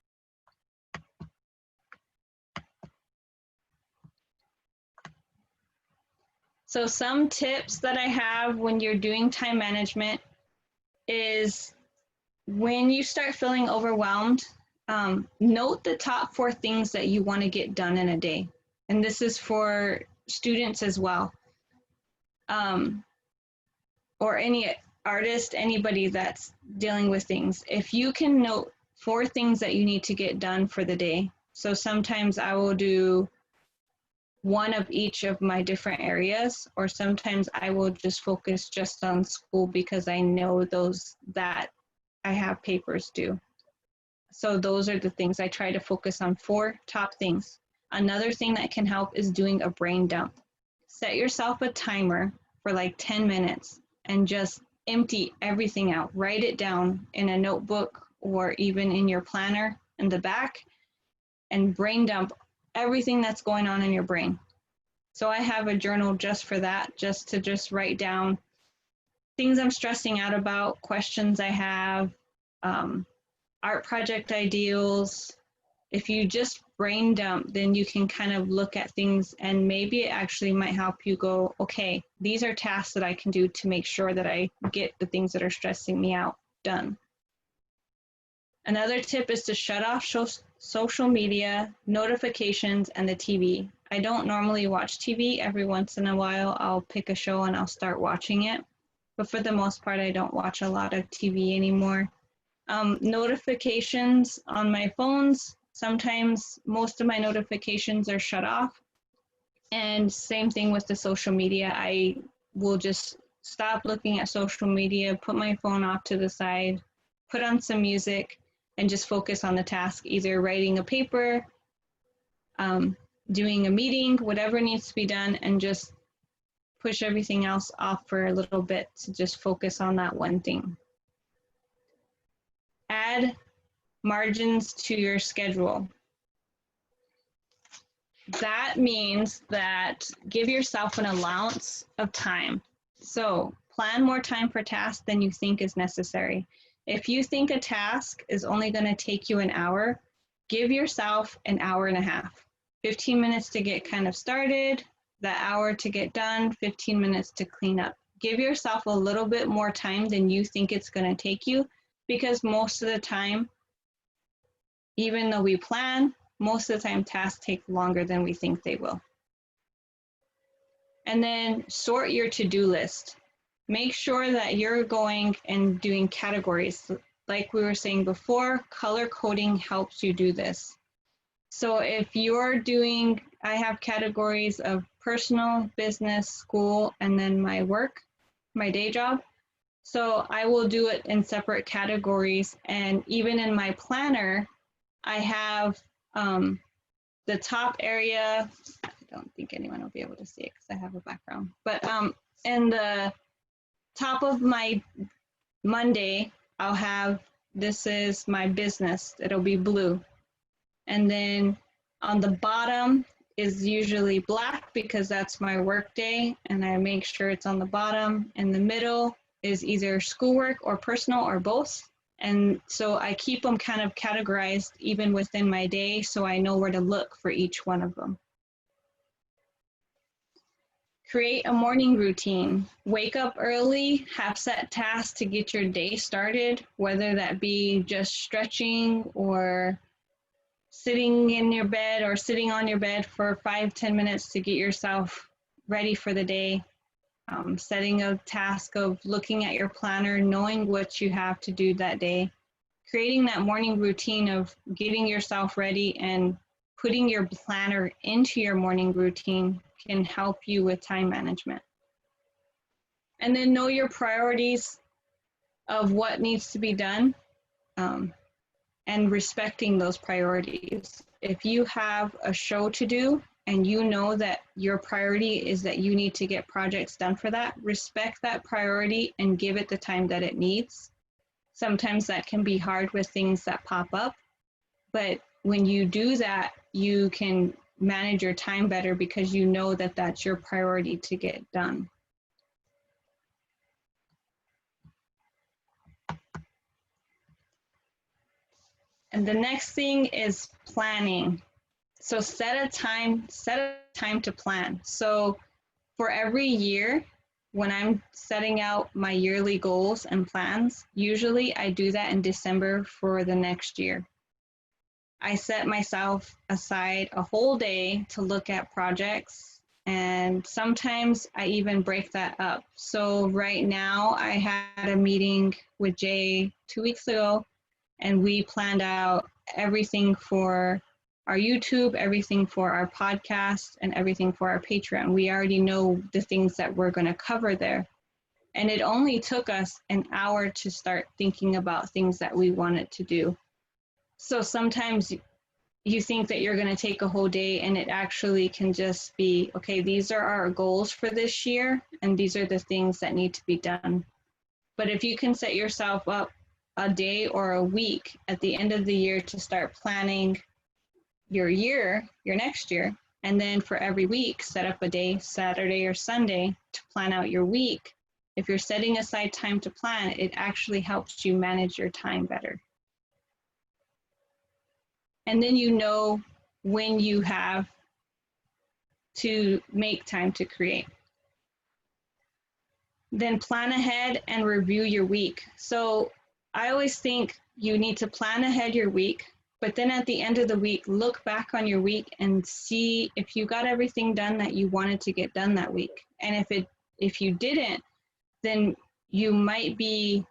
So some tips that I have when you're doing time management is, when you start feeling overwhelmed, note the top 4 things that you want to get done in a day. And this is for students as well. Or any artist, anybody that's dealing with things. If you can note 4 things that you need to get done for the day. So sometimes I will do one of each of my different areas, or sometimes I will just focus just on school because I know those that I have papers due. So those are the things I try to focus on, 4 top things. Another thing that can help is doing a brain dump. Set yourself a timer for like 10 minutes and just empty everything out. Write it down in a notebook or even in your planner in the back and brain dump everything that's going on in your brain. So I have a journal just for that, just to write down things I'm stressing out about, questions I have, art project ideals. If you just brain dump, then you can kind of look at things and maybe it actually might help you go, okay, these are tasks that I can do to make sure that I get the things that are stressing me out done. Another tip is to shut off social media, notifications, and the TV. I don't normally watch TV. Every once in a while, I'll pick a show and I'll start watching it. But for the most part, I don't watch a lot of TV anymore. Notifications on my phones, sometimes most of my notifications are shut off. And same thing with the social media. I will just stop looking at social media, put my phone off to the side, put on some music, and just focus on the task, either writing a paper, doing a meeting, whatever needs to be done, and just push everything else off for a little bit to just focus on that one thing. Add margins to your schedule. That means that give yourself an allowance of time. So plan more time for tasks than you think is necessary. If you think a task is only going to take you an hour, give yourself an hour and a half. 15 minutes to get kind of started, that hour to get done, 15 minutes to clean up. Give yourself a little bit more time than you think it's going to take you, because most of the time, even though we plan, most of the time tasks take longer than we think they will. And then sort your to-do list. Make sure that you're going and doing categories. Like we were saying before, color coding helps you do this. So if you're doing, I have categories of personal, business, school, and then my work, my day job. So I will do it in separate categories. And even in my planner, I have the top area. I don't think anyone will be able to see it because I have a background. But in the top of my Monday, I'll have, this is my business. It'll be blue. And then on the bottom is usually black because that's my work day, and I make sure it's on the bottom. In the middle is either schoolwork or personal or both. And so I keep them kind of categorized even within my day so I know where to look for each one of them. Create a morning routine. Wake up early, have set tasks to get your day started, whether that be just stretching or sitting in your bed or sitting on your bed for 5-10 minutes to get yourself ready for the day. Setting a task of looking at your planner, knowing what you have to do that day. Creating that morning routine of getting yourself ready and putting your planner into your morning routine can help you with time management. And then know your priorities of what needs to be done, and respecting those priorities. If you have a show to do and you know that your priority is that you need to get projects done for that, respect that priority and give it the time that it needs. Sometimes that can be hard with things that pop up, but when you do that, you can manage your time better because you know that that's your priority to get done. And the next thing is planning. So set a time to plan. So for every year, when I'm setting out my yearly goals and plans, usually I do that in December for the next year. I set myself aside a whole day to look at projects, and sometimes I even break that up. So right now I had a meeting with Jay 2 weeks ago, and we planned out everything for our YouTube, everything for our podcast, and everything for our Patreon. We already know the things that we're going to cover there. And it only took us an hour to start thinking about things that we wanted to do. So sometimes you think that you're going to take a whole day, and it actually can just be, okay, these are our goals for this year, and these are the things that need to be done. But if you can set yourself up a day or a week at the end of the year to start planning your year, your next year. And then for every week, set up a day, Saturday or Sunday, to plan out your week. If you're setting aside time to plan, it actually helps you manage your time better. And then you know when you have to make time to create. Then plan ahead and review your week. So I always think you need to plan ahead your week, but then at the end of the week, look back on your week and see if you got everything done that you wanted to get done that week. And if you didn't, then you might be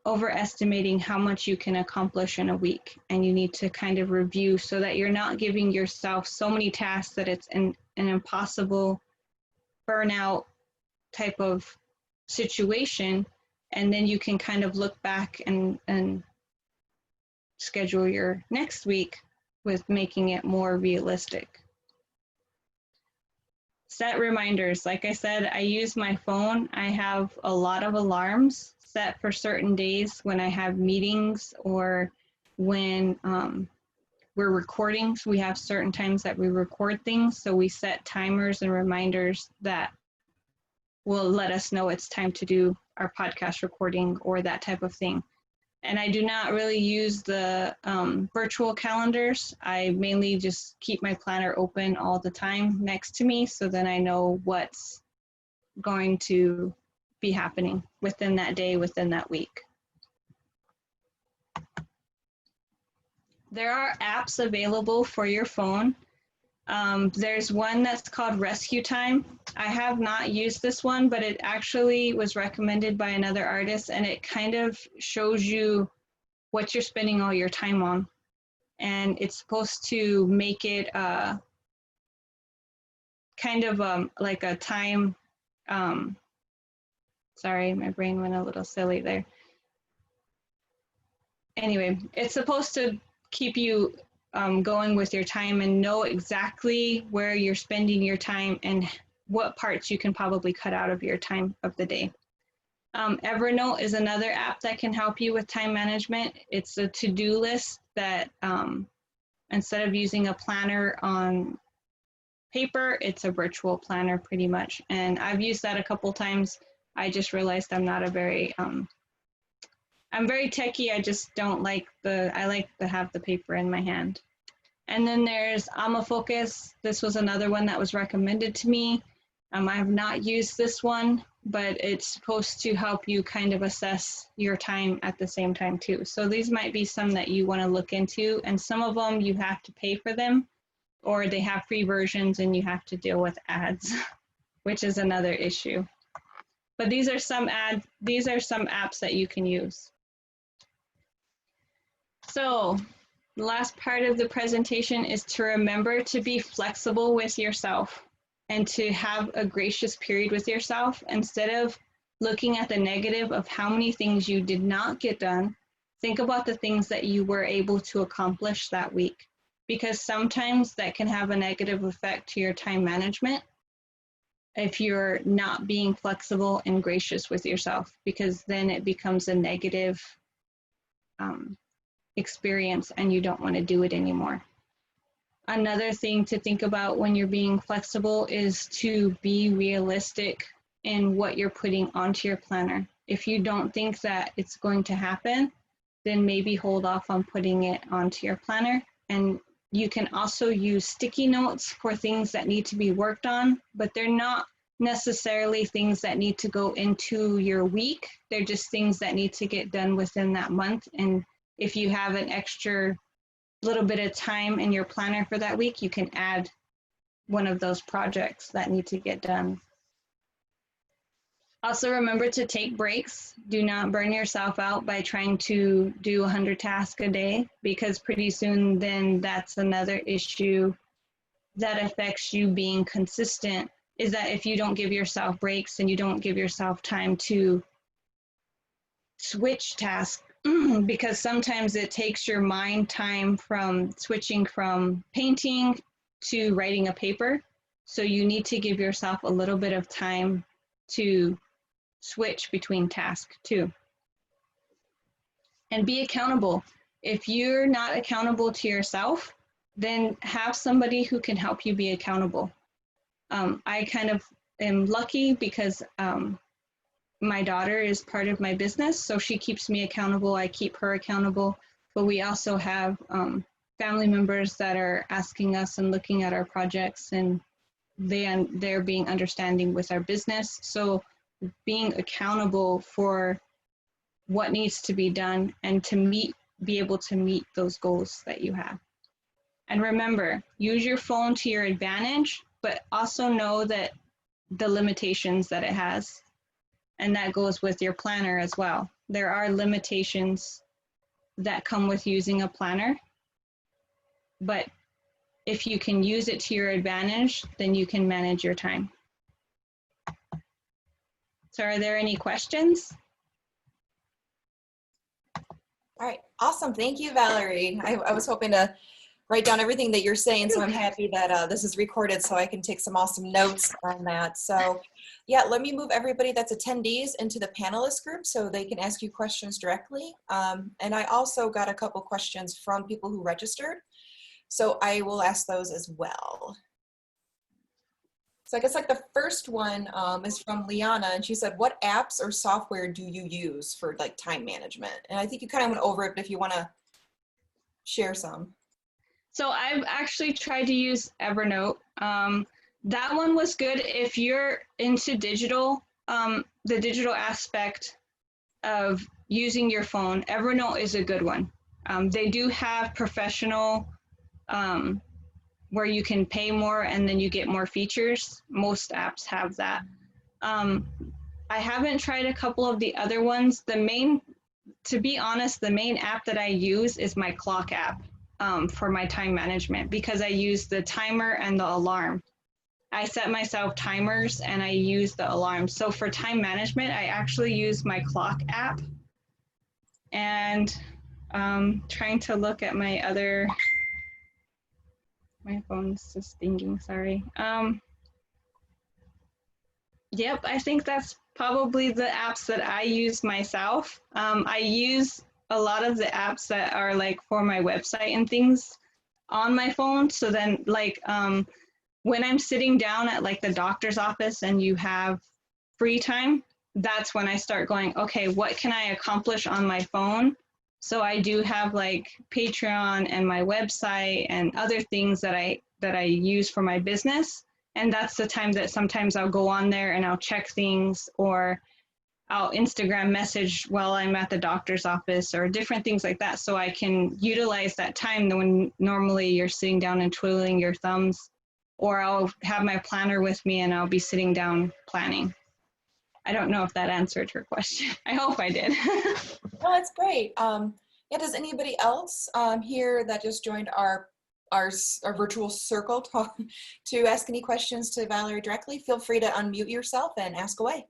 overestimating how much you can accomplish in a week. And you need to kind of review so that you're not giving yourself so many tasks that it's an impossible burnout type of situation. And then you can kind of look back and schedule your next week with making it more realistic. Set reminders. Like I said, I use my phone. I have a lot of alarms set for certain days when I have meetings or when we're recording. So we have certain times that we record things. So we set timers and reminders that will let us know it's time to do our podcast recording or that type of thing. And I do not really use the virtual calendars. I mainly just keep my planner open all the time next to me, so then I know what's going to be happening within that day, within that week. There are apps available for your phone. There's one that's called Rescue Time. I have not used this one, but it actually was recommended by another artist, and it kind of shows you what you're spending all your time on. And it's supposed to make it kind of like a time, sorry, my brain went a little silly there. Anyway, it's supposed to keep you going with your time and know exactly where you're spending your time and what parts you can probably cut out of your time of the day. Evernote is another app that can help you with time management. It's a to-do list that instead of using a planner on paper, it's a virtual planner pretty much. And I've used that a couple times. I just realized I'm not a very, I'm very techie. I just don't like I like to have the paper in my hand. And then there's AmaFocus. This was another one that was recommended to me. I have not used this one, but it's supposed to help you kind of assess your time at the same time too. So these might be some that you want to look into, and some of them you have to pay for them, or they have free versions and you have to deal with ads, which is another issue. But these are some apps that you can use. So the last part of the presentation is to remember to be flexible with yourself and to have a gracious period with yourself. Instead of looking at the negative of how many things you did not get done, think about the things that you were able to accomplish that week, because sometimes that can have a negative effect to your time management if you're not being flexible and gracious with yourself, because then it becomes a negative experience and you don't want to do it anymore. Another thing to think about when you're being flexible is to be realistic in what you're putting onto your planner. If you don't think that it's going to happen, then maybe hold off on putting it onto your planner. And you can also use sticky notes for things that need to be worked on, but they're not necessarily things that need to go into your week. They're just things that need to get done within that month. And if you have an extra little bit of time in your planner for that week, you can add one of those projects that need to get done. Also remember to take breaks. Do not burn yourself out by trying to do 100 tasks a day, because pretty soon then that's another issue that affects you being consistent, is that if you don't give yourself breaks and you don't give yourself time to switch tasks, because sometimes it takes your mind time from switching from painting to writing a paper. So you need to give yourself a little bit of time to switch between tasks too. and be accountable. If you're not accountable to yourself, then have somebody who can help you be accountable. I kind of am lucky because my daughter is part of my business, so she keeps me accountable. I keep her accountable, but we also have family members that are asking us and looking at our projects, and they're being understanding with our business. So being accountable for what needs to be done and to be able to meet those goals that you have. And remember, use your phone to your advantage, but also know that the limitations that it has. And that goes with your planner as well. There are limitations that come with using a planner, but if you can use it to your advantage, then you can manage your time. So are there any questions?
All right, awesome. Thank you, Valerie. I was hoping to write down everything that you're saying, so I'm happy that this is recorded so I can take some awesome notes on that. So yeah, let me move everybody that's attendees into the panelist group so they can ask you questions directly. And I also got a couple questions from people who registered, so I will ask those as well. So I guess like the first one is from Liana, and she said, what apps or software do you use for like time management? And I think you kind of went over it, but if you want to share some.
So I've actually tried to use Evernote. That one was good if you're into digital, the digital aspect of using your phone. Evernote is a good one. They do have professional where you can pay more and then you get more features. Most apps have that. I haven't tried a couple of the other ones. To be honest, the main app that I use is my clock app for my time management, because I use the timer and the alarm. I set myself timers and I use the alarm. So for time management, I actually use my clock app, and trying to look at my phone's just dinging, sorry. Yep, I think that's probably the apps that I use myself. I use a lot of the apps that are like for my website and things on my phone. So then like when I'm sitting down at like the doctor's office and you have free time, that's when I start going, okay, what can I accomplish on my phone? So I do have like Patreon and my website and other things that I use for my business. And that's the time that sometimes I'll go on there and I'll check things, or I'll Instagram message while I'm at the doctor's office, or different things like that. So I can utilize that time when normally you're sitting down and twiddling your thumbs, or I'll have my planner with me and I'll be sitting down planning. I don't know if that answered her question. I hope I did.
No, that's great. Yeah, does anybody else here that just joined our virtual circle to ask any questions to Valerie directly? Feel free to unmute yourself and ask away.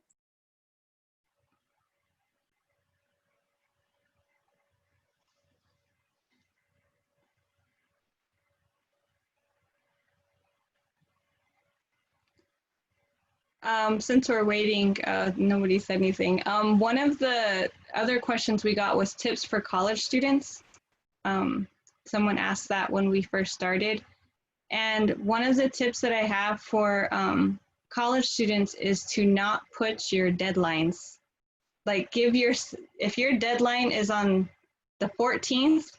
Since we're waiting, nobody said anything. One of the other questions we got was tips for college students. Someone asked that when we first started. And one of the tips that I have for college students is to not put your deadlines. Like if your deadline is on the 14th,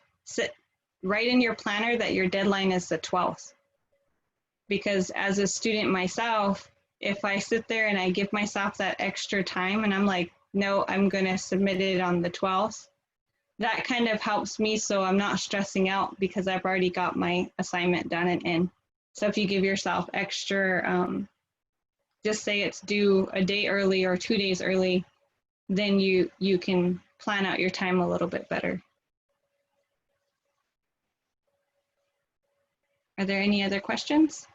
write in your planner that your deadline is the 12th. Because as a student myself, if I sit there and I give myself that extra time and I'm like, no, I'm going to submit it on the 12th, that kind of helps me, so I'm not stressing out because I've already got my assignment done and in. So if you give yourself extra, just say it's due a day early or 2 days early, then you can plan out your time a little bit better. Are there any other questions?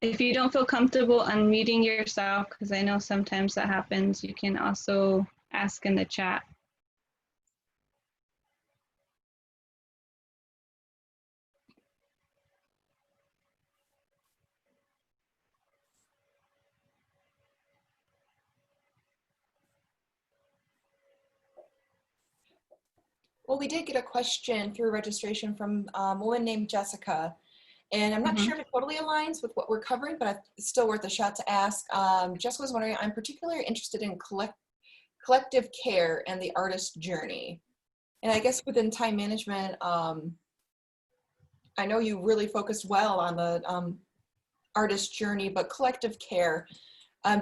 If you don't feel comfortable unmuting yourself, because I know sometimes that happens, you can also ask in the chat.
Well, we did get a question through registration from a woman named Jessica. And I'm not sure if it totally aligns with what we're covering, but it's still worth a shot to ask. Jessica was wondering, I'm particularly interested in collective care and the artist journey. And I guess within time management, I know you really focused well on the artist journey, but collective care,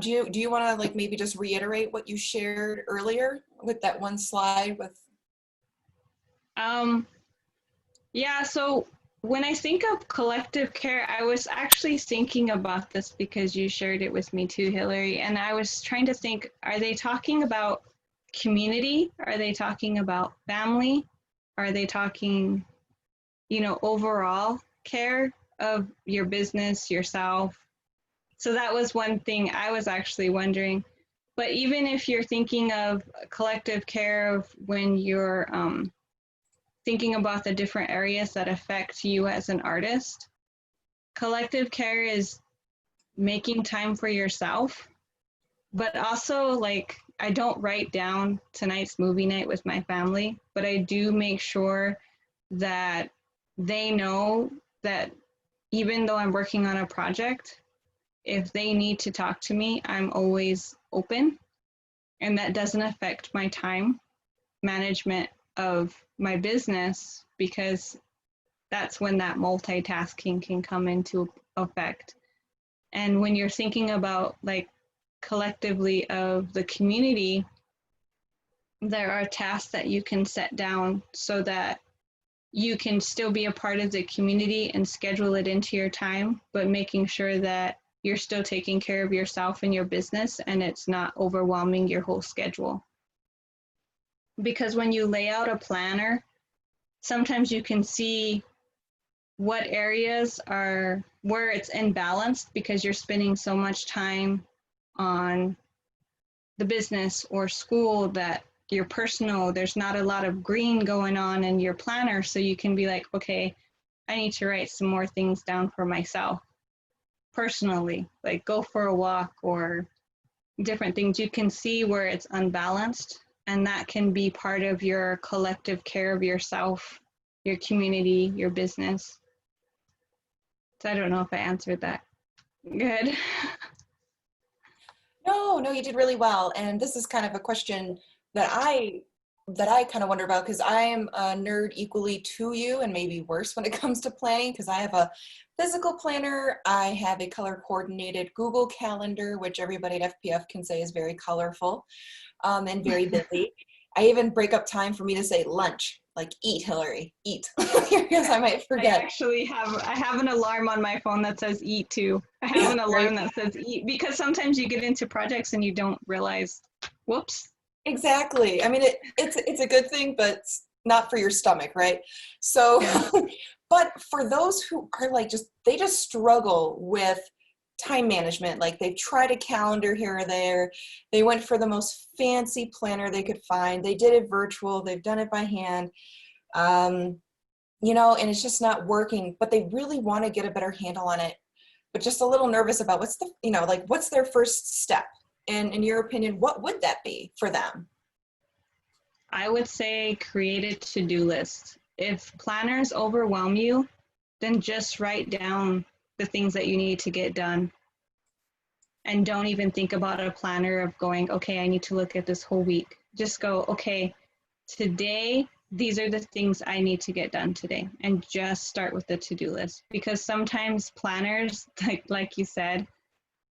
do you want to like maybe just reiterate what you shared earlier with that one slide with?
Yeah, so when I think of collective care, I was actually thinking about this because you shared it with me too, Hillary, and I was trying to think, are they talking about community? Are they talking about family? Are they talking, you know, overall care of your business, yourself? So that was one thing I was actually wondering. But even if you're thinking of collective care of when you're thinking about the different areas that affect you as an artist, collective care is making time for yourself, but also like I don't write down tonight's movie night with my family, but I do make sure that they know that even though I'm working on a project, if they need to talk to me, I'm always open, and that doesn't affect my time management of my business, because that's when that multitasking can come into effect. And when you're thinking about like collectively of the community, there are tasks that you can set down so that you can still be a part of the community and schedule it into your time, but making sure that you're still taking care of yourself and your business and it's not overwhelming your whole schedule. Because when you lay out a planner, sometimes you can see what areas are where it's imbalanced because you're spending so much time on the business or school that your personal, there's not a lot of green going on in your planner. So you can be like, okay, I need to write some more things down for myself personally, like go for a walk or different things. You can see where it's unbalanced, and that can be part of your collective care of yourself, your community, your business. So I don't know if I answered that good.
No, you did really well. And this is kind of a question that I kind of wonder about, because I am a nerd equally to you and maybe worse when it comes to planning, because I have a physical planner, I have a color coordinated Google Calendar, which everybody at FPF can say is very colorful and very busy. I even break up time for me to say lunch, like eat, Hillary, eat, because I might forget.
I have an alarm on my phone that says eat too. I have an alarm that says eat, because sometimes you get into projects and you don't realize, whoops.
Exactly. I mean, it's a good thing, but it's not for your stomach, right? So, yeah. But for those who are like they just struggle with time management, like they've tried a calendar here or there, they went for the most fancy planner they could find, they did it virtual, they've done it by hand, you know, and it's just not working, but they really want to get a better handle on it, but just a little nervous about what's their first step. And in your opinion, what would that be for them?
I would say create a to-do list. If planners overwhelm you, then just write down the things that you need to get done. And don't even think about a planner of going, okay, I need to look at this whole week. Just go, okay, today, these are the things I need to get done today. And just start with the to-do list. Because sometimes planners, like you said,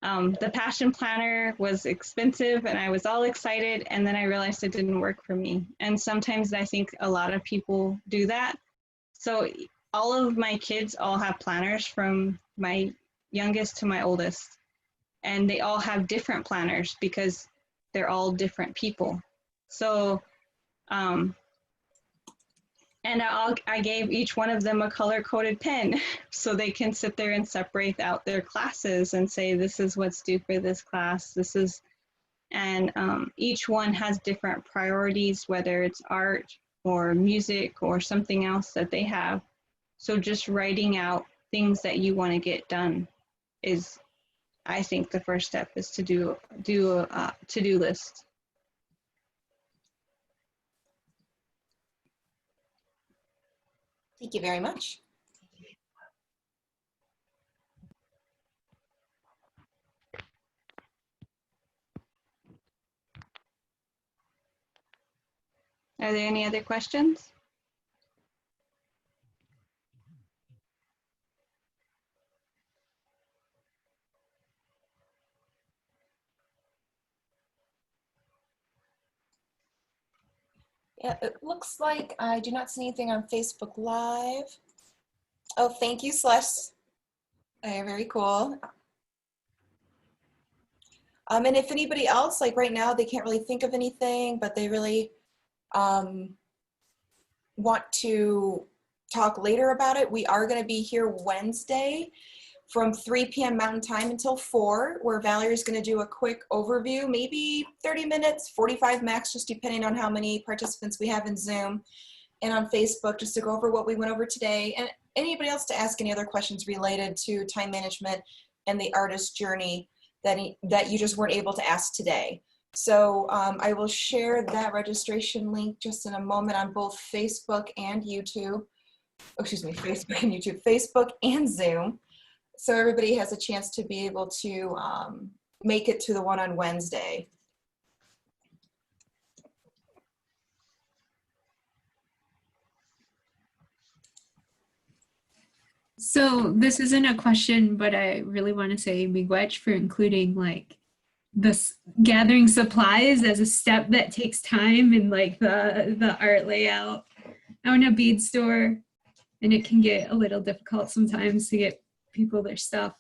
the passion planner was expensive and I was all excited, and then I realized it didn't work for me. And sometimes I think a lot of people do that. So all of my kids all have planners, from my youngest to my oldest, and they all have different planners because they're all different people. So, and I gave each one of them a color-coded pen so they can sit there and separate out their classes and say, this is what's due for this class. And each one has different priorities, whether it's art or music or something else that they have. So just writing out things that you want to get done is, I think, the first step is to do a to-do list.
Thank you very much.
Are there any other questions?
Yeah, it looks like I do not see anything on Facebook Live. Oh, thank you, Celeste. Very cool. And if anybody else, like right now, they can't really think of anything, but they really want to talk later about it, we are going to be here Wednesday from 3 p.m. Mountain Time until 4, where Valerie's going to do a quick overview, maybe 30 minutes, 45 max, just depending on how many participants we have in Zoom and on Facebook, just to go over what we went over today, and anybody else to ask any other questions related to time management and the artist journey that you just weren't able to ask today. So I will share that registration link just in a moment on both Facebook and YouTube. Oh, excuse me, Facebook and YouTube, Facebook and Zoom. So everybody has a chance to be able to make it to the one on Wednesday.
So this isn't a question, but I really want to say miigwech for including like this gathering supplies as a step that takes time in like the art layout. I own a bead store, and it can get a little difficult sometimes to get people their stuff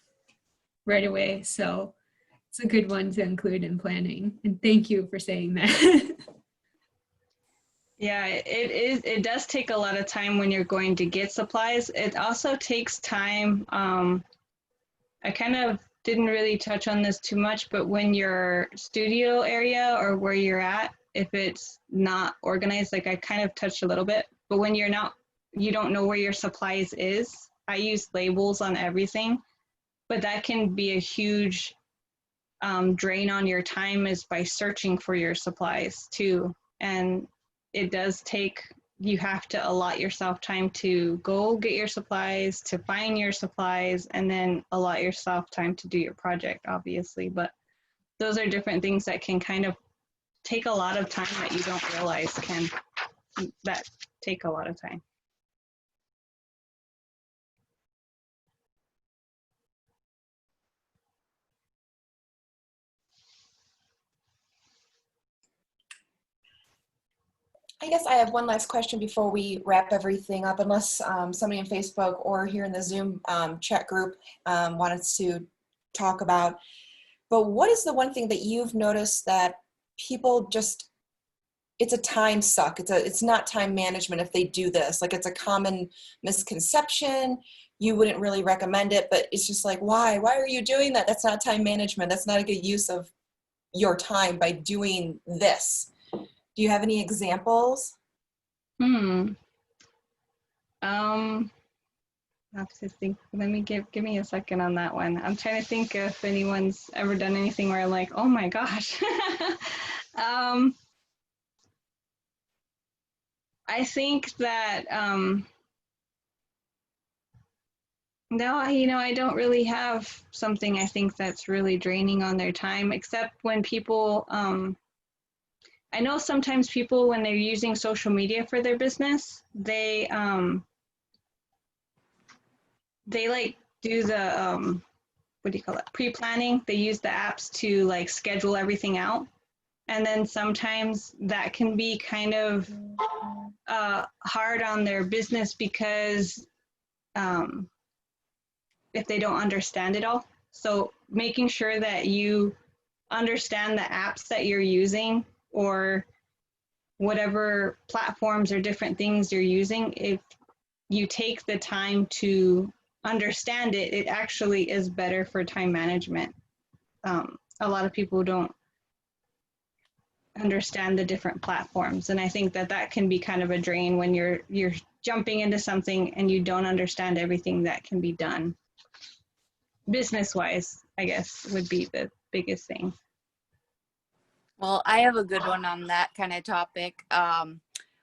right away. So it's a good one to include in planning. And thank you for saying that.
Yeah, it does take a lot of time when you're going to get supplies. It also takes time. I kind of didn't really touch on this too much, but when your studio area or where you're at, if it's not organized, like I kind of touched a little bit, but when you don't know where your supplies is, I use labels on everything, but that can be a huge drain on your time, is by searching for your supplies too. And it does take, you have to allot yourself time to go get your supplies, to find your supplies, and then allot yourself time to do your project, obviously. But those are different things that can kind of take a lot of time that you don't realize that take a lot of time.
I guess I have one last question before we wrap everything up, unless somebody in Facebook or here in the Zoom chat group wanted to talk about. But what is the one thing that you've noticed that people just, it's a time suck, it's not time management if they do this? Like, it's a common misconception, you wouldn't really recommend it, but it's just like, why are you doing that? That's not time management. That's not a good use of your time by doing this. Do you have any examples?
I have to think. Let me give me a second on that one. I'm trying to think if anyone's ever done anything where I'm like, oh my gosh. I think that no, I don't really have something I think that's really draining on their time, except when people I know sometimes people, when they're using social media for their business, they like do the what do you call it, pre-planning. They use the apps to like schedule everything out, and then sometimes that can be kind of hard on their business, because if they don't understand it all. So making sure that you understand the apps that you're using, or whatever platforms or different things you're using, if you take the time to understand it, it actually is better for time management. A lot of people don't understand the different platforms. And I think that that can be kind of a drain when you're jumping into something and you don't understand everything that can be done. Business wise, I guess, would be the biggest thing.
Well, I have a good one on that kind of topic.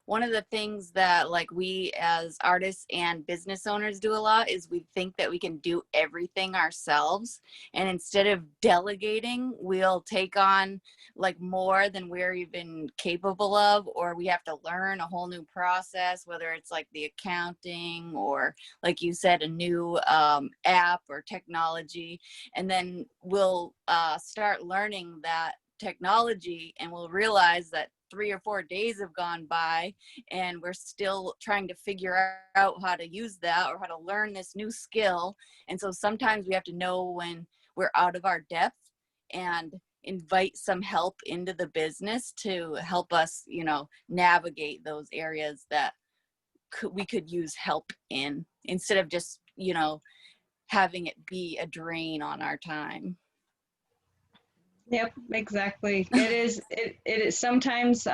One of the things that like we as artists and business owners do a lot is we think that we can do everything ourselves. And instead of delegating, we'll take on like more than we're even capable of, or we have to learn a whole new process, whether it's like the accounting or like you said, a new app or technology. And then we'll start learning that technology and we'll realize that 3 or 4 days have gone by and we're still trying to figure out how to use that or how to learn this new skill. And so sometimes we have to know when we're out of our depth and invite some help into the business to help us, you know, navigate those areas that we could use help in, instead of just, you know, having it be a drain on our time.
Yep, exactly. It is sometimes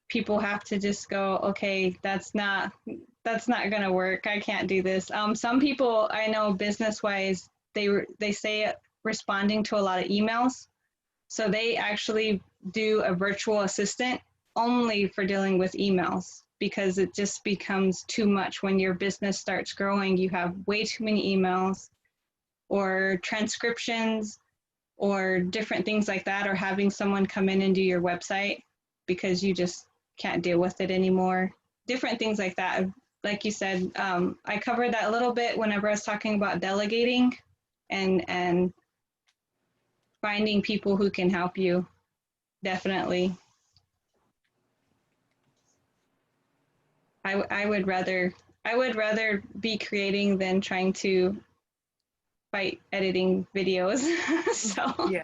people have to just go, okay, that's not gonna work. I can't do this. Some people I know business wise, they say responding to a lot of emails. So they actually do a virtual assistant only for dealing with emails, because it just becomes too much when your business starts growing. You have way too many emails or transcriptions or different things like that, or having someone come in and do your website because you just can't deal with it anymore. Different things like that. Like you said, I covered that a little bit whenever I was talking about delegating and finding people who can help you. Definitely. I would rather be creating than trying to fight editing videos. So
yeah.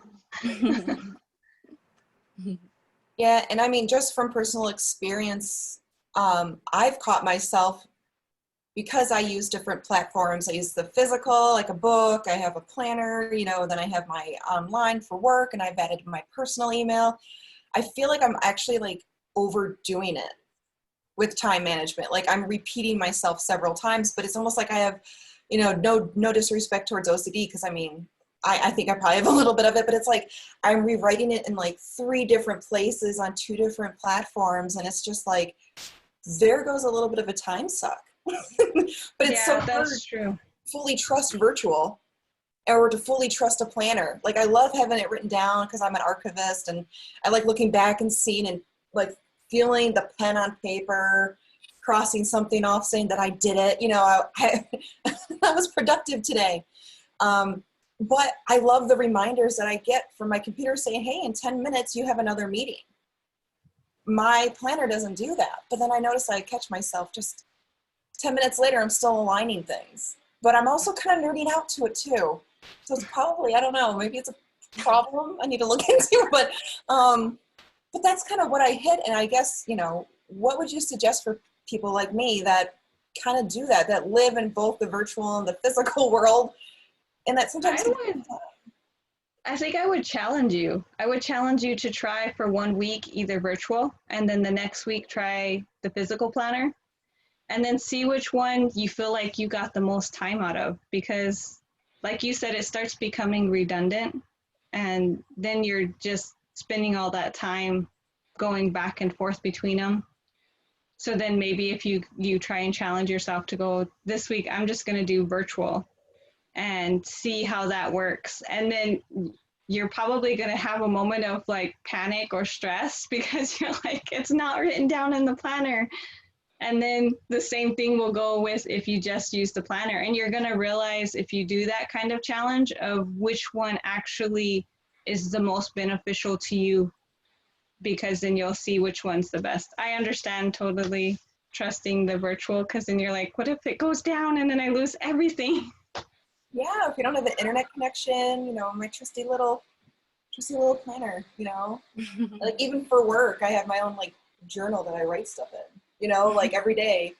Yeah, and I mean, just from personal experience, I've caught myself, because I use different platforms. I use the physical, like a book, I have a planner, you know, then I have my online for work, and I've added my personal email. I feel like I'm actually like overdoing it with time management. Like I'm repeating myself several times, but it's almost like I have, you know, no disrespect towards OCD, because I mean, I think I probably have a little bit of it, but it's like I'm rewriting it in like 3 different places on 2 different platforms, and it's just like, there goes a little bit of a time suck. But it's so hard
true.
to fully trust virtual or to fully trust a planner. Like I love having it written down because I'm an archivist, and I like looking back and seeing and like feeling the pen on paper, crossing something off, saying that I did it. You know, I was productive today. But I love the reminders that I get from my computer saying, hey, in 10 minutes, you have another meeting. My planner doesn't do that. But then I notice I catch myself just 10 minutes later, I'm still aligning things. But I'm also kind of nerding out to it too. So it's probably, I don't know, maybe it's a problem I need to look into. But that's kind of what I hit. And I guess, you know, what would you suggest for people like me that kind of do that live in both the virtual and the physical world? And that sometimes
I think I would challenge you. I would challenge you to try for 1 week either virtual, and then the next week try the physical planner, and then see which one you feel like you got the most time out of. Because like you said, it starts becoming redundant, and then you're just spending all that time going back and forth between them. So then maybe if you try and challenge yourself to go, this week I'm just going to do virtual and see how that works. And then you're probably going to have a moment of like panic or stress because you're like, it's not written down in the planner. And then the same thing will go with if you just use the planner. And you're going to realize, if you do that kind of challenge, of which one actually is the most beneficial to you, because then you'll see which one's the best. I understand totally trusting the virtual, because then you're like, what if it goes down and then I lose everything?
Yeah, if you don't have an internet connection, you know, my trusty little planner, you know, like even for work, I have my own like journal that I write stuff in, you know, like every day,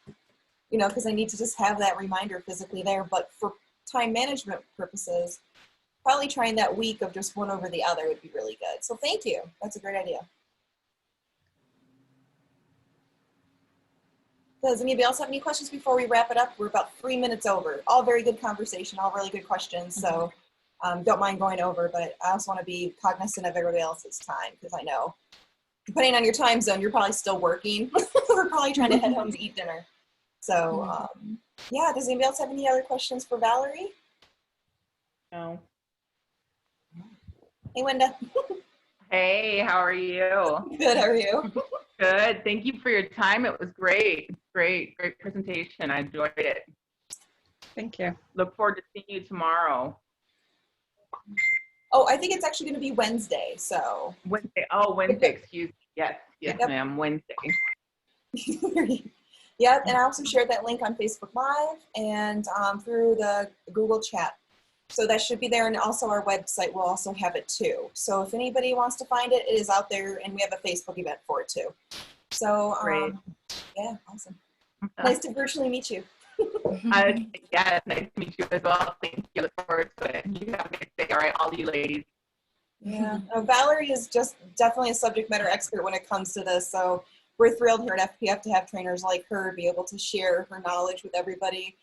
you know, because I need to just have that reminder physically there. But for time management purposes, probably trying that week of just one over the other would be really good. So thank you. That's a great idea. Does anybody else have any questions before we wrap it up? We're about 3 minutes over. All very good conversation, all really good questions. So don't mind going over, but I also want to be cognizant of everybody else's time, because I know, depending on your time zone, you're probably still working. We're probably trying to head home to eat dinner. So yeah, does anybody else have any other questions for Valerie?
No.
Hey, Wenda.
Hey, how are you?
Good, how are you?
Good. Thank you for your time. It was great. Great presentation. I enjoyed it.
Thank you.
Look forward to seeing you tomorrow.
Oh, I think it's actually going to be Wednesday, so.
Wednesday. Oh, Wednesday. Excuse me. Yes,
Yep.
ma'am. Wednesday.
Yep, and I also shared that link on Facebook Live and through the Google chat. So that should be there, and also our website will also have it too. So if anybody wants to find it, it is out there, and we have a Facebook event for it too. So
Great.
yeah, awesome. Nice to virtually meet you.
Yeah, nice to meet you as well. Thank you. Look forward to it. You have a good day. All right, all you ladies.
Yeah, Valerie is just definitely a subject matter expert when it comes to this. So we're thrilled here at FPF to have trainers like her be able to share her knowledge with everybody,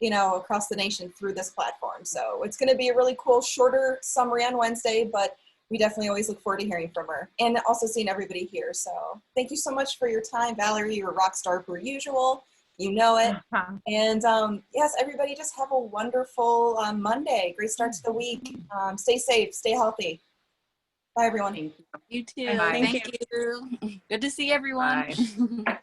you know, across the nation through this platform. So it's going to be a really cool, shorter summary on Wednesday, but we definitely always look forward to hearing from her and also seeing everybody here. So thank you so much for your time, Valerie. You're a rock star per usual. You know it. And yes, everybody just have a wonderful Monday. Great start to the week. Stay safe, stay healthy. Bye, everyone.
Thank you.
You too.
Bye.
Thank you. Good to see everyone.
Bye.